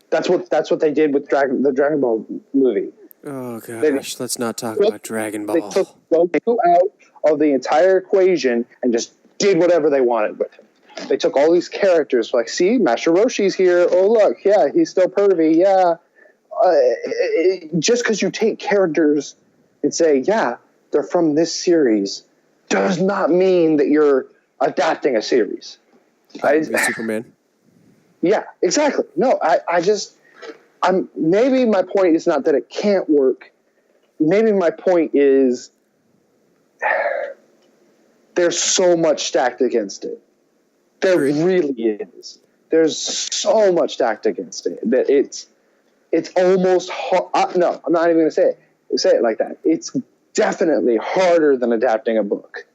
That's what they did with the Dragon Ball movie. Oh gosh, let's not talk about Dragon Ball. They took Goku out of the entire equation and just did whatever they wanted with him. They took all these characters, like, see, Master Roshi's here. Oh, look, yeah, he's still pervy. Yeah. Just because you take characters and say, yeah, they're from this series, does not mean that you're adapting a series. Superman. Yeah, exactly. No, maybe my point is not that it can't work. Maybe my point is there's so much stacked against it. There really is. There's so much stacked against it that it's almost hard. No, I'm not even going to say it like that. It's definitely harder than adapting a book.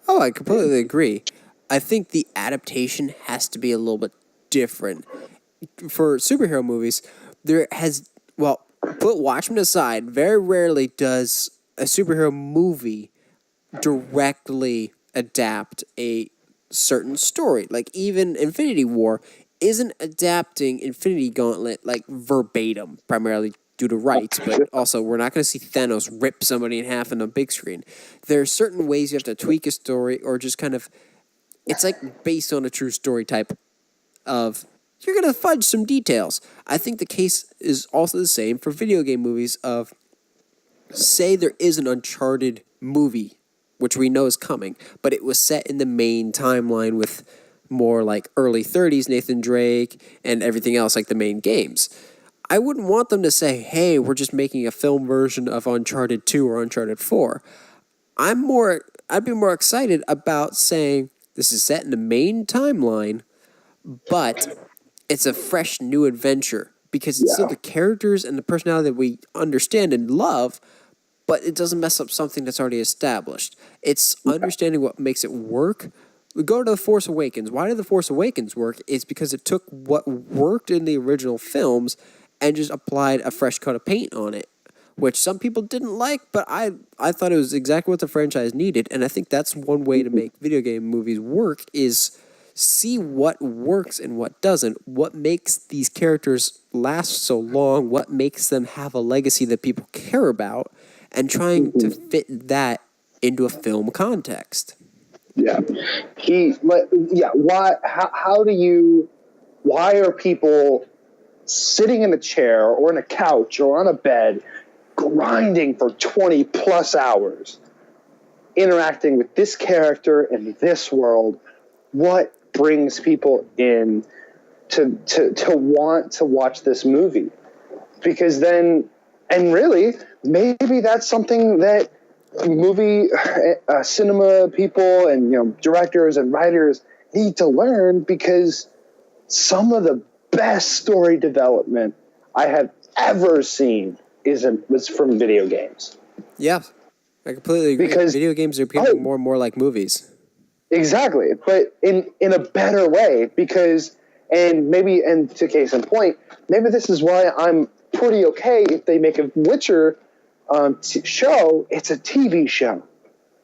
Oh, I completely agree. I think the adaptation has to be a little bit different. For superhero movies, put Watchmen aside, very rarely does a superhero movie directly adapt a certain story. Like, even Infinity War isn't adapting Infinity Gauntlet like verbatim, primarily due to rights, but also we're not going to see Thanos rip somebody in half on a big screen. There are certain ways you have to tweak a story, or just kind of, it's like based on a true story type of, you're going to fudge some details. I think the case is also the same for video game movies of, say there is an Uncharted movie, which we know is coming, but it was set in the main timeline with more like early 30s Nathan Drake and everything else like the main games. I wouldn't want them to say, hey, we're just making a film version of Uncharted 2 or Uncharted 4. I'd be more excited about saying this is set in the main timeline, but it's a fresh new adventure because it's still the characters and the personality that we understand and love, but it doesn't mess up something that's already established. It's understanding what makes it work. We go to The Force Awakens. Why did The Force Awakens work? It's because it took what worked in the original films and just applied a fresh coat of paint on it, which some people didn't like, but I thought it was exactly what the franchise needed, and I think that's one way to make video game movies work is see what works and what doesn't, what makes these characters last so long, what makes them have a legacy that people care about, and trying to fit that into a film context. Yeah. Why are people sitting in a chair or in a couch or on a bed grinding for 20 plus hours, interacting with this character in this world? What brings people in to want to watch this movie? Because then, and really, maybe that's something that cinema people and directors and writers need to learn, because some of the best story development I have ever seen was from video games. Yeah, I completely agree. Because video games are becoming more and more like movies. Exactly, but in a better way, because, and to case in point, maybe this is why I'm pretty okay if they make a Witcher show. It's a TV show,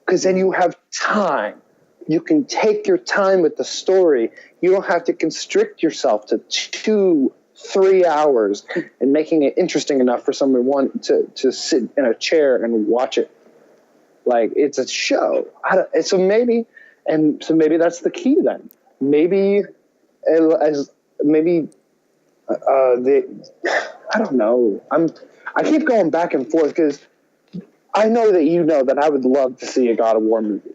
because then you have time. You can take your time with the story. You don't have to constrict yourself to 2-3 hours and making it interesting enough for someone to sit in a chair and watch it. Like, it's a show. So maybe that's the key then. I don't know. I keep going back and forth because I know that I would love to see a God of War movie.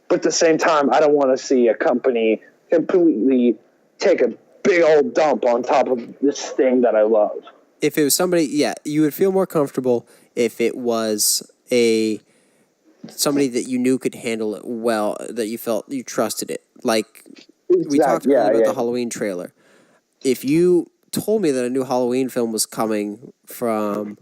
But at the same time, I don't want to see a company completely take a big old dump on top of this thing that I love. If it was somebody, you would feel more comfortable if it was somebody that you knew could handle it well, that you felt you trusted it. Like we talked earlier about the Halloween trailer. If you told me that a new Halloween film was coming from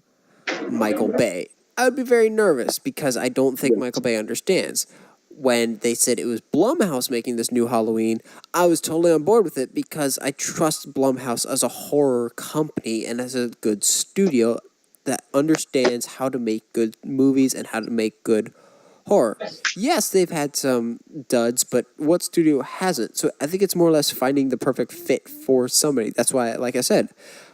Michael Bay, I would be very nervous because I don't think Michael Bay understands. When they said it was Blumhouse making this new Halloween, I was totally on board with it because I trust Blumhouse as a horror company and as a good studio that understands how to make good movies and how to make good horror. Yes, they've had some duds, but what studio hasn't? So I think it's more or less finding the perfect fit for somebody. That's why, like I said,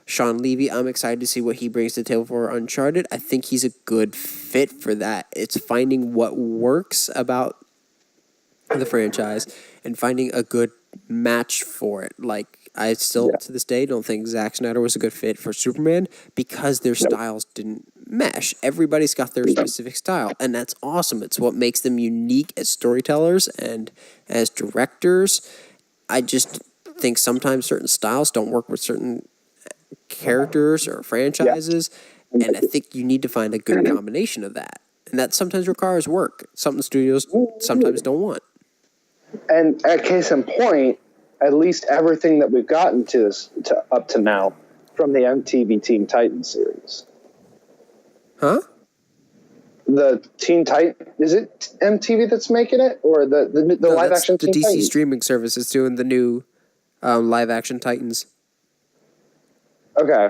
Sean Levy, I'm excited to see what he brings to the table for Uncharted. I think he's a good fit for that. It's finding what works about the franchise and finding a good match for it. Like, I still, to this day, don't think Zack Snyder was a good fit for Superman because their styles didn't mesh. Everybody's got their specific style, and that's awesome. It's what makes them unique as storytellers and as directors. I just think sometimes certain styles don't work with certain characters or franchises, and I think you need to find a good combination of that. And that sometimes requires work. Something studios sometimes don't want. And at case in point, at least everything that we've gotten up to now from the MTV Teen Titans series. Huh? The Teen Titan, is it MTV that's making it, or the live action? The DC Titans? Streaming service is doing the new live action Titans. Okay.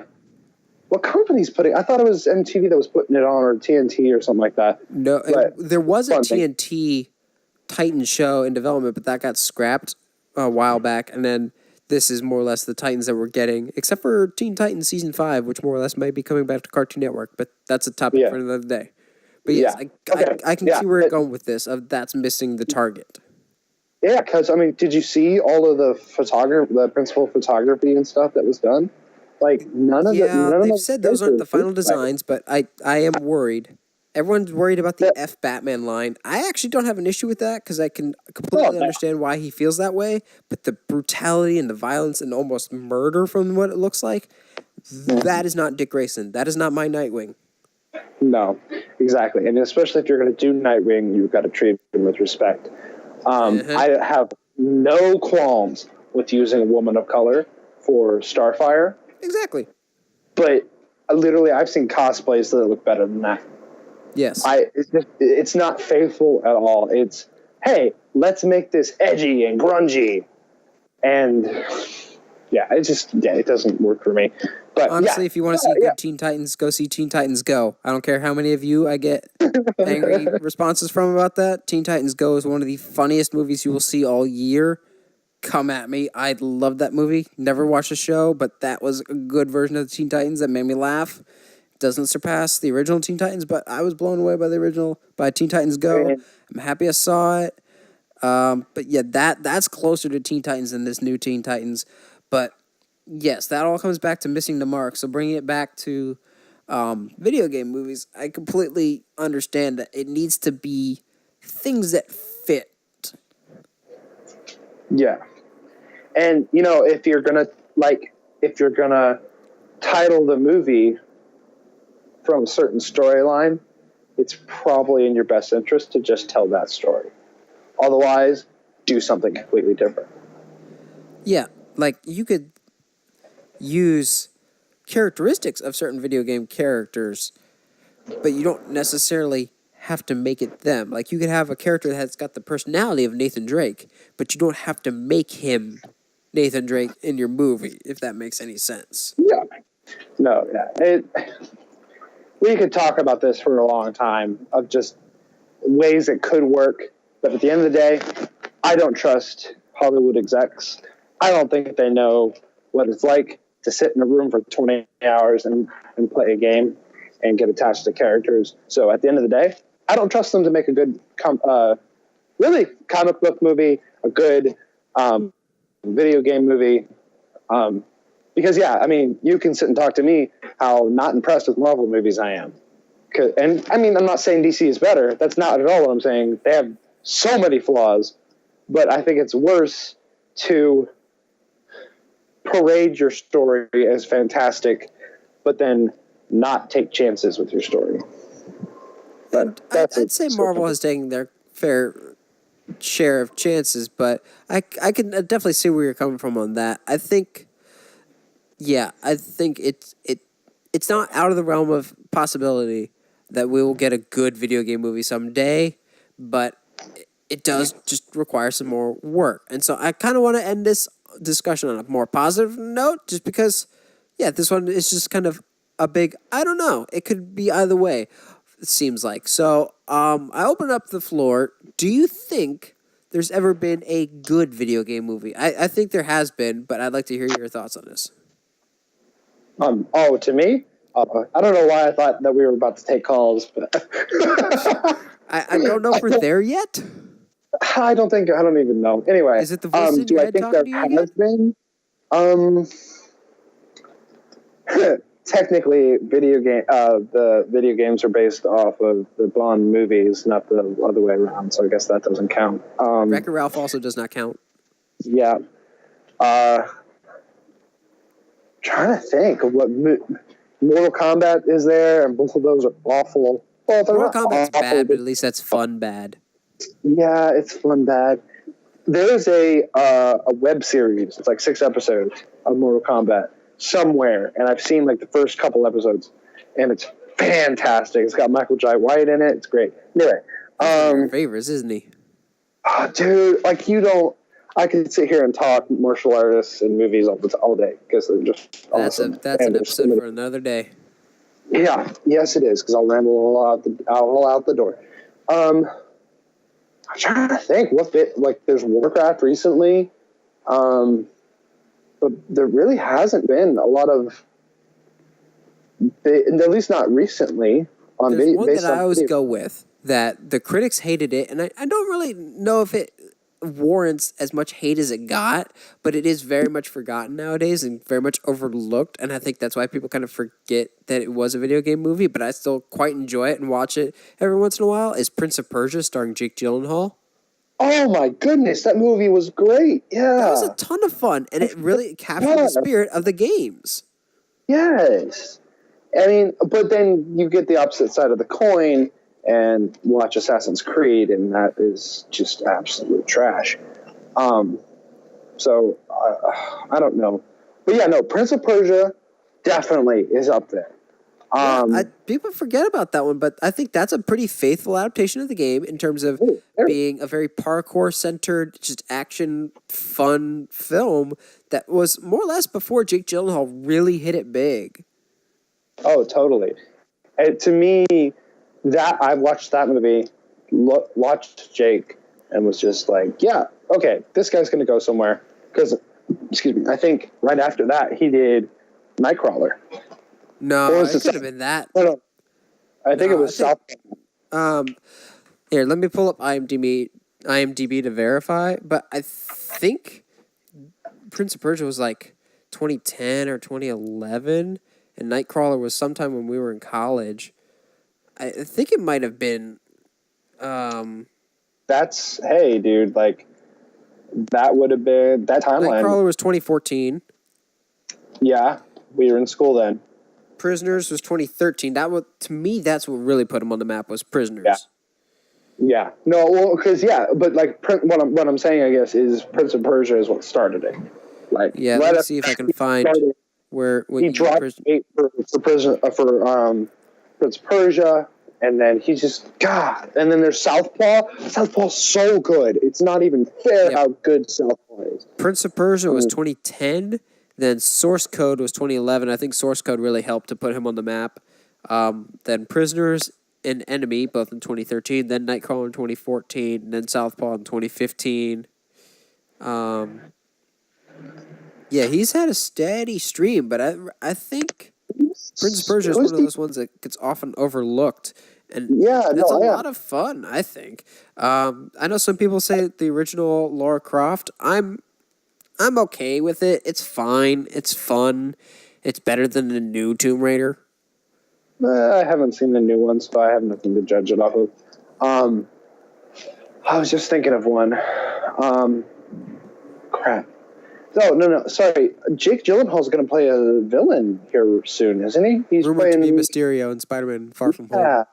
What company's putting? I thought it was MTV that was putting it on, or TNT or something like that. No, there was a TNT Titan show in development, but that got scrapped a while back, and then this is more or less the Titans that we're getting, except for Teen Titans Season 5, which more or less might be coming back to Cartoon Network, but that's a topic for another day. But yes, I can see where you're going with this, of that's missing the target. Yeah, because, I mean, did you see all of the principal photography and stuff that was done? Like, none of they've said those aren't the final designs, but I am worried. Everyone's worried about the Yeah. F Batman line. I actually don't have an issue with that because I can completely understand why he feels that way. But the brutality and the violence and almost murder from what it looks like, that is not Dick Grayson. That is not my Nightwing. No, exactly. And especially if you're going to do Nightwing, you've got to treat him with respect. I have no qualms with using a woman of color for Starfire. Exactly. But literally, I've seen cosplays that look better than that. Yes. It's not faithful at all. It's, hey, let's make this edgy and grungy. And it doesn't work for me. But honestly, if you want to see good Teen Titans, go see Teen Titans Go. I don't care how many of you I get angry responses from about that. Teen Titans Go is one of the funniest movies you will see all year. Come at me. I love that movie. Never watched the show, but that was a good version of the Teen Titans that made me laugh. Doesn't surpass the original Teen Titans, but I was blown away by Teen Titans Go. I'm happy I saw it. But yeah, that's closer to Teen Titans than this new Teen Titans. But yes, that all comes back to missing the mark. So bringing it back to video game movies, I completely understand that it needs to be things that fit. Yeah. And, if you're going to title the movie from a certain storyline, it's probably in your best interest to just tell that story. Otherwise, do something completely different. Yeah, like you could use characteristics of certain video game characters, but you don't necessarily have to make it them. Like you could have a character that's got the personality of Nathan Drake, but you don't have to make him Nathan Drake in your movie, if that makes any sense. Yeah. No, yeah. We could talk about this for a long time of just ways it could work. But at the end of the day, I don't trust Hollywood execs. I don't think they know what it's like to sit in a room for 20 hours and play a game and get attached to characters. So at the end of the day, I don't trust them to make a good really comic book movie, a good video game movie. Because, you can sit and talk to me how not impressed with Marvel movies I am. And, I'm not saying DC is better. That's not at all what I'm saying. They have so many flaws. But I think it's worse to parade your story as fantastic, but then not take chances with your story. But I'd say Marvel has taken their fair share of chances, but I can definitely see where you're coming from on that. I think it's not out of the realm of possibility that we will get a good video game movie someday, but it does just require some more work. And so I kind of want to end this discussion on a more positive note, just because, this one is just kind of a big, I don't know, it could be either way, it seems like. So I open up the floor. Do you think there's ever been a good video game movie? I think there has been, but I'd like to hear your thoughts on this. To me? I don't know why I thought that we were about to take calls, but I don't know if we're there yet. I don't even know. Anyway, is it the voice in do your I head think talking there to you has again? been? Technically, the video games are based off of the Bond movies, not the other way around. So I guess that doesn't count. Wreck-It Ralph also does not count. Yeah. Trying to think of what Mortal Kombat is there, and both of those are awful. Well, Mortal Kombat's bad, but at least that's fun bad. Yeah, it's fun bad. There's a web series. It's like 6 episodes of Mortal Kombat somewhere, and I've seen like the first couple episodes, and it's fantastic. It's got Michael Jai White in it. It's great. Anyway, your favorites, isn't he? Dude, like you don't. I could sit here and talk martial artists and movies all day because they're just awesome. That's an episode for another day. Yeah, yes, it is, because I'll ramble all out the door. I'm trying to think there's Warcraft recently, but there really hasn't been a lot of, at least not recently. There's one that I always go with that the critics hated it, and I don't really know if it warrants as much hate as it got, but it is very much forgotten nowadays and very much overlooked. And I think that's why people kind of forget that it was a video game movie, but I still quite enjoy it and watch it every once in a while, is Prince of Persia starring Jake Gyllenhaal. Oh my goodness, that movie was great. Yeah. That was a ton of fun, and it really captured the spirit of the games. Yes. I mean, but then you get the opposite side of the coin and watch Assassin's Creed, and that is just absolute trash. So I don't know. But yeah, no, Prince of Persia definitely is up there. People forget about that one, but I think that's a pretty faithful adaptation of the game in terms of being a very parkour-centered, just action, fun film that was more or less before Jake Gyllenhaal really hit it big. Oh, totally. And to me, that I watched that movie, watched Jake, and was just like, yeah, okay, this guy's going to go somewhere. Because, excuse me, I think right after that he did Nightcrawler. No, it could have been that. No. I think it was South. Here, let me pull up IMDb to verify. But I think Prince of Persia was like 2010 or 2011, and Nightcrawler was sometime when we were in college. I think it might have been. That's hey, dude. Like that would have been that timeline. Nightcrawler was 2014. Yeah, we were in school then. Prisoners was 2013. To me, that's what really put him on the map was Prisoners. Yeah. No, well, because but like what I'm saying, I guess, is Prince of Persia is what started it. Like, yeah, let me see if I can find where he dropped 8 for Prince of Persia, and then he just and then there's Southpaw. Southpaw's so good. It's not even fair how good Southpaw is. Prince of Persia was 2010. Then Source Code was 2011. I think Source Code really helped to put him on the map. Then Prisoners and Enemy, both in 2013. Then Nightcrawler in 2014. And then Southpaw in 2015. Yeah, he's had a steady stream, but I think Prince of Persia is one of those ones that gets often overlooked. And it's a lot of fun, I think. I know some people say the original Lara Croft. I'm okay with it. It's fine. It's fun. It's better than the new Tomb Raider. I haven't seen the new one, so I have nothing to judge it off of. I was just thinking of one. Crap. No. Sorry. Jake Gyllenhaal's going to play a villain here soon, isn't he? He's rumored to be Mysterio in Spider-Man Far From Home. Yeah.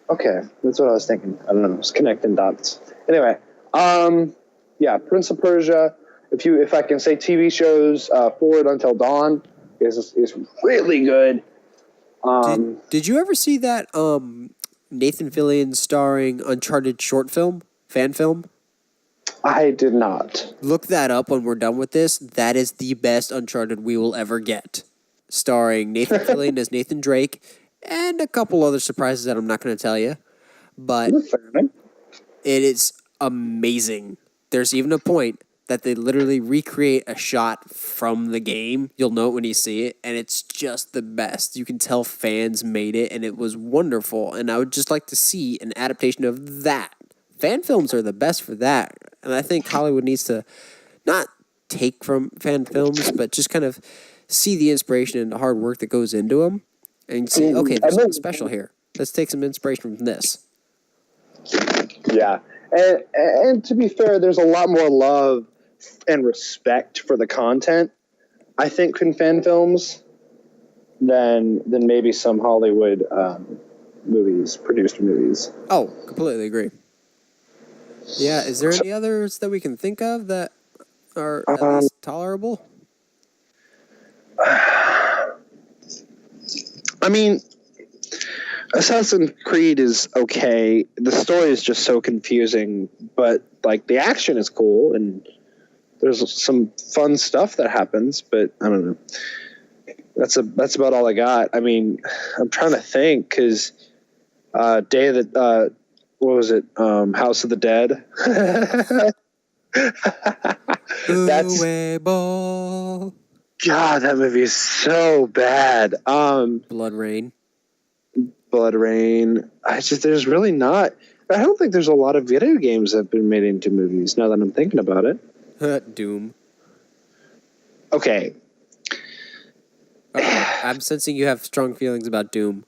Okay. That's what I was thinking. I don't know. I was connecting dots. Anyway. Yeah, Prince of Persia. If I can say TV shows, Forward Until Dawn is really good. Did you ever see that Nathan Fillion starring Uncharted fan film? I did not. Look that up when we're done with this. That is the best Uncharted we will ever get. Starring Nathan Fillion as Nathan Drake and a couple other surprises that I'm not going to tell you. But it is amazing. There's even a point that they literally recreate a shot from the game. You'll know it when you see it, and it's just the best. You can tell fans made it, and it was wonderful. And I would just like to see an adaptation of that. Fan films are the best for that. And I think Hollywood needs to not take from fan films, but just kind of see the inspiration and the hard work that goes into them and see, okay, there's something special here. Let's take some inspiration from this. Yeah. And to be fair, there's a lot more love and respect for the content, I think, in fan films than maybe some Hollywood produced movies. Oh, completely agree. Yeah, is there any others that we can think of that are at least tolerable? I mean, Assassin's Creed is okay. The story is just so confusing, but like the action is cool and there's some fun stuff that happens, but I don't know. That's about all I got. I mean, I'm trying to think because Day of the what was it? House of the Dead. That's God, that movie is so bad. Blood Rain. There's really not. I don't think there's a lot of video games that have been made into movies, now that I'm thinking about it. Doom. Okay. I'm sensing you have strong feelings about Doom.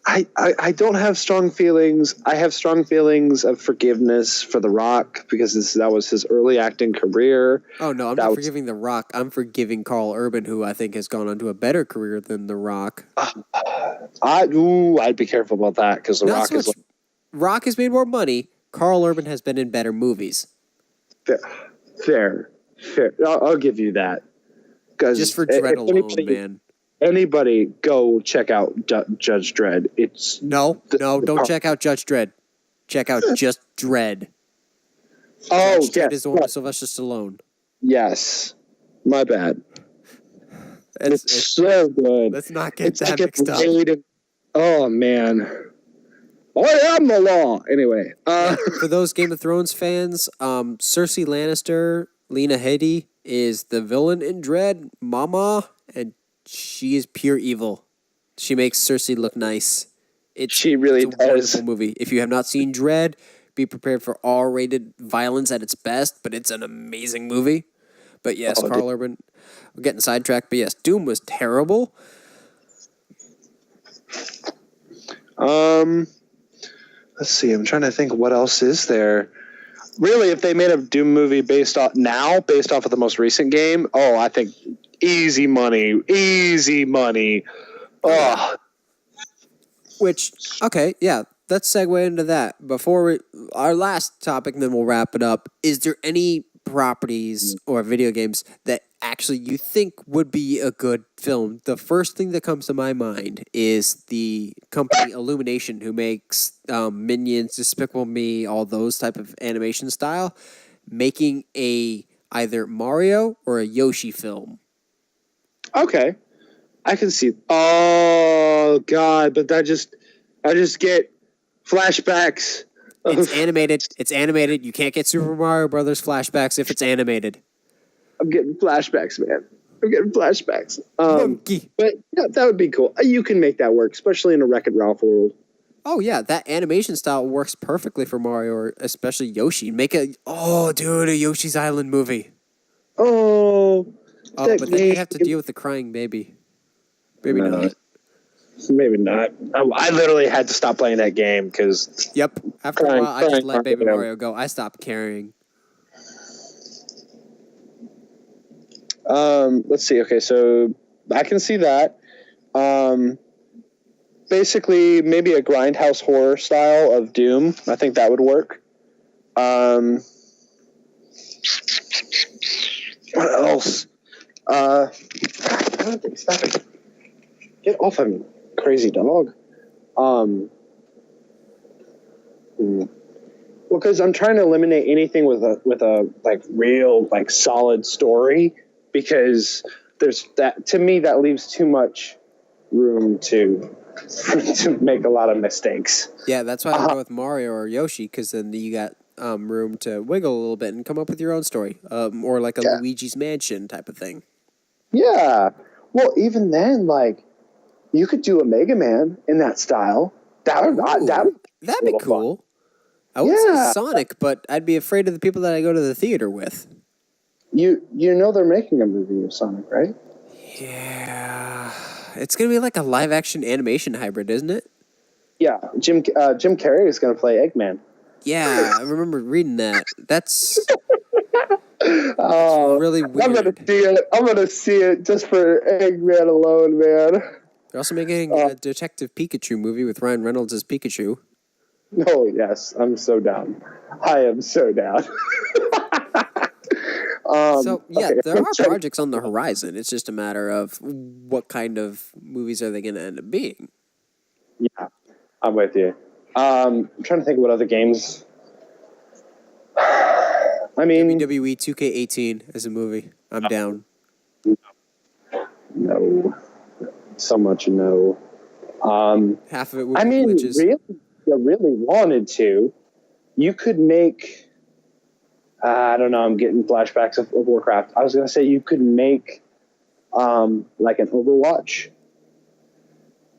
I don't have strong feelings. I have strong feelings of forgiveness for The Rock because that was his early acting career. Oh, no, I'm not forgiving The Rock. I'm forgiving Carl Urban, who I think has gone on to a better career than The Rock. I'd be careful about that because The Rock is... Rock has made more money. Carl Urban has been in better movies. Fair. I'll give you that. Just for Dredd alone, man. Anybody go check out Judge Dredd. It's don't check out Judge Dredd. Check out just Dredd. Oh, Judge Dredd is the one with Sylvester Stallone. Yes, my bad. It's so good. Let's not get that mixed up. Oh man, I am the law. Anyway, for those Game of Thrones fans, Cersei Lannister, Lena Headey is the villain in Dredd, Mama, and she is pure evil. She makes Cersei look nice. She really does. A wonderful movie. If you have not seen Dredd, be prepared for R-rated violence at its best, but it's an amazing movie. But yes, Carl Urban, we're getting sidetracked, but yes, Doom was terrible. Let's see. I'm trying to think what else is there. Really, if they made a Doom movie based off of the most recent game, I think easy money. Oh. Let's segue into that. Before our last topic, and then we'll wrap it up. Is there any properties or video games that actually you think would be a good film? The first thing that comes to my mind is the company Illumination, who makes Minions, Despicable Me, all those type of animation style, making either Mario or a Yoshi film. Okay, I can see. Oh God, but I just get flashbacks. It's animated. You can't get Super Mario Brothers flashbacks if it's animated. I'm getting flashbacks, man. Monkey. But yeah, that would be cool. You can make that work, especially in a Wreck-It Ralph world. Oh yeah, that animation style works perfectly for Mario, or especially Yoshi. Make a Yoshi's Island movie. Oh, but then you have to deal with the crying baby. Maybe not. Maybe not. I literally had to stop playing that game because... Yep. After a while, I just let Baby Mario go. I stopped caring. Let's see. Okay, so I can see that. Basically, maybe a grindhouse horror style of Doom. I think that would work. What else? Stop it. Get off of me, crazy dog. Well, because I'm trying to eliminate anything with a like real like solid story, because there's that, to me, that leaves too much room to make a lot of mistakes. Yeah, that's why I go with Mario or Yoshi, because then you got room to wiggle a little bit and come up with your own story, or like a Luigi's Mansion type of thing. Yeah, well, even then, like, you could do a Mega Man in that style. That'd be cool. Fun. I would say Sonic, but I'd be afraid of the people that I go to the theater with. You know they're making a movie of Sonic, right? Yeah. It's going to be like a live-action animation hybrid, isn't it? Yeah. Jim Carrey is going to play Eggman. Yeah, I remember reading that. That's really weird. I'm going to see it just for Eggman alone, man. They're also making a Detective Pikachu movie with Ryan Reynolds as Pikachu. Oh, yes. I'm so down. I am so down. There are projects on the horizon. It's just a matter of what kind of movies are they going to end up being. Yeah, I'm with you. I'm trying to think of what other games. I mean, WWE 2K18 as a movie. I'm down. No. So much no. Half of it would be glitches. Really, if you really wanted to, you could make... I don't know, I'm getting flashbacks of Warcraft. I was going to say you could make like an Overwatch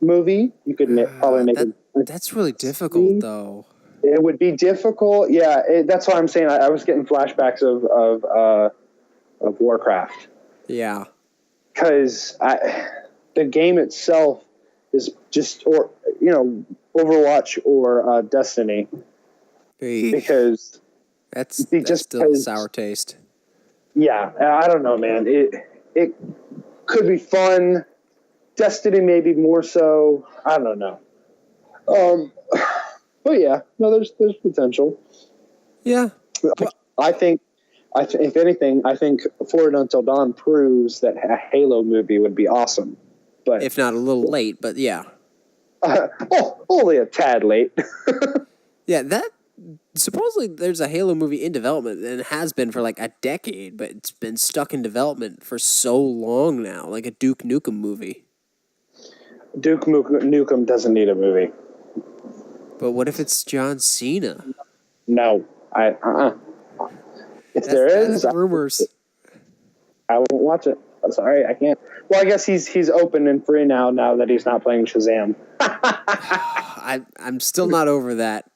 movie. You could probably make that's really difficult, though. It would be difficult. Yeah, that's what I'm saying. I was getting flashbacks of Warcraft. Yeah. Because the game itself is just, or Overwatch or Destiny. Because that's just still a sour taste. Yeah, I don't know, man. It could be fun. Destiny maybe more so. I don't know. But yeah, no, there's potential. Yeah. Well, I think if anything, I think Forward Until Dawn proves that a Halo movie would be awesome. But if not a little late, but yeah. Only a tad late. Yeah, that supposedly there's a Halo movie in development, and it has been for like a decade, but it's been stuck in development for so long now, like a Duke Nukem movie. Duke Nukem doesn't need a movie. But what if it's John Cena? No, If there is rumors. I won't watch it. I'm sorry, I can't. Well, I guess he's open and free now that he's not playing Shazam. I'm still not over that.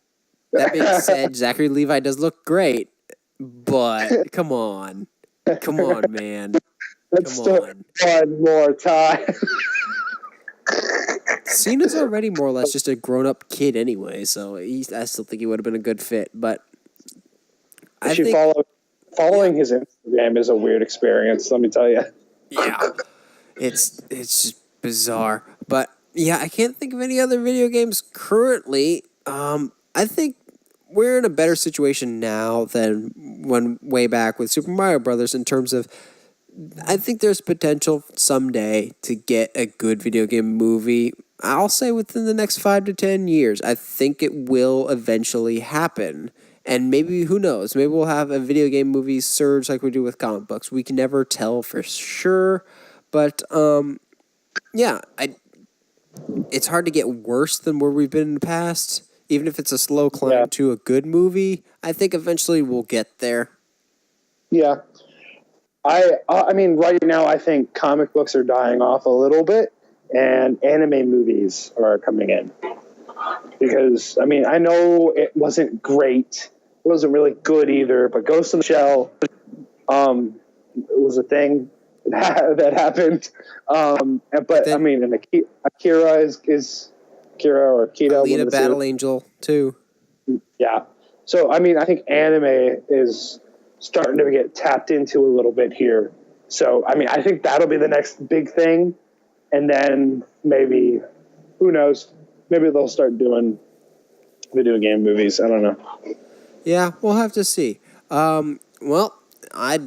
That being said, Zachary Levi does look great, but come on, man. Let's do it one more time. Cena's already more or less just a grown-up kid anyway, so I still think he would have been a good fit. But following his Instagram is a weird experience. Let me tell you. Yeah, it's just bizarre. But yeah, I can't think of any other video games currently. I think we're in a better situation now than when way back with Super Mario Brothers in terms of. I think there's potential someday to get a good video game movie. I'll say within the next 5 to 10 years. I think it will eventually happen. And maybe, who knows, maybe we'll have a video game movie surge like we do with comic books. We can never tell for sure. But, yeah, it's hard to get worse than where we've been in the past. Even if it's a slow climb to a good movie, I think eventually we'll get there. Yeah. I mean, right now I think comic books are dying off a little bit, and anime movies are coming in. Because, I mean, I know it wasn't great. It wasn't really good either, but Ghost in the Shell was a thing that happened. But, I mean, and Akira is Akira or Akira. Alita Battle Angel, too. Yeah. So, I mean, I think anime is starting to get tapped into a little bit here. So, I mean, I think that'll be the next big thing. And then maybe, who knows, maybe they'll start doing video game movies. I don't know. Yeah, we'll have to see. Well, I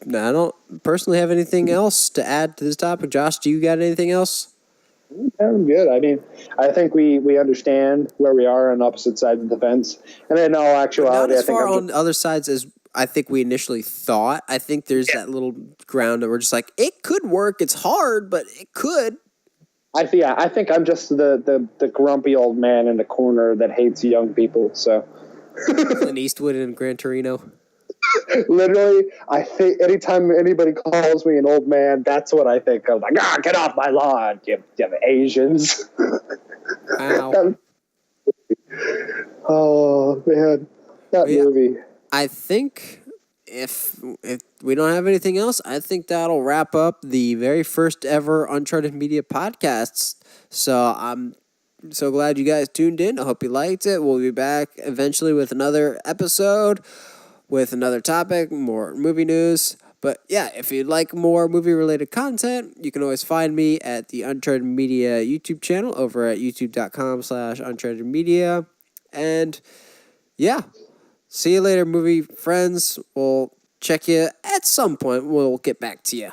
don't personally have anything else to add to this topic. Josh, do you got anything else? Yeah, I'm good. I mean, I think we understand where we are on opposite sides of the fence. And in all actuality, not as far on other sides as I think we initially thought. I think there's that little ground that we're just like, it could work. It's hard, but it could. I think I'm just the grumpy old man in the corner that hates young people. So Clint Eastwood and Gran Torino. Literally, I think anytime anybody calls me an old man, that's what I think of. Like, get off my lawn, you Asians. Wow. Oh man, that movie. I think if we don't have anything else, I think that'll wrap up the very first ever Uncharted Media Podcasts. So I'm so glad you guys tuned in. I hope you liked it. We'll be back eventually with another episode, with another topic, more movie news. But yeah, if you'd like more movie-related content, you can always find me at the Uncharted Media YouTube channel over at youtube.com/unchartedmedia. And yeah. See you later, movie friends. We'll check you at some point. We'll get back to you.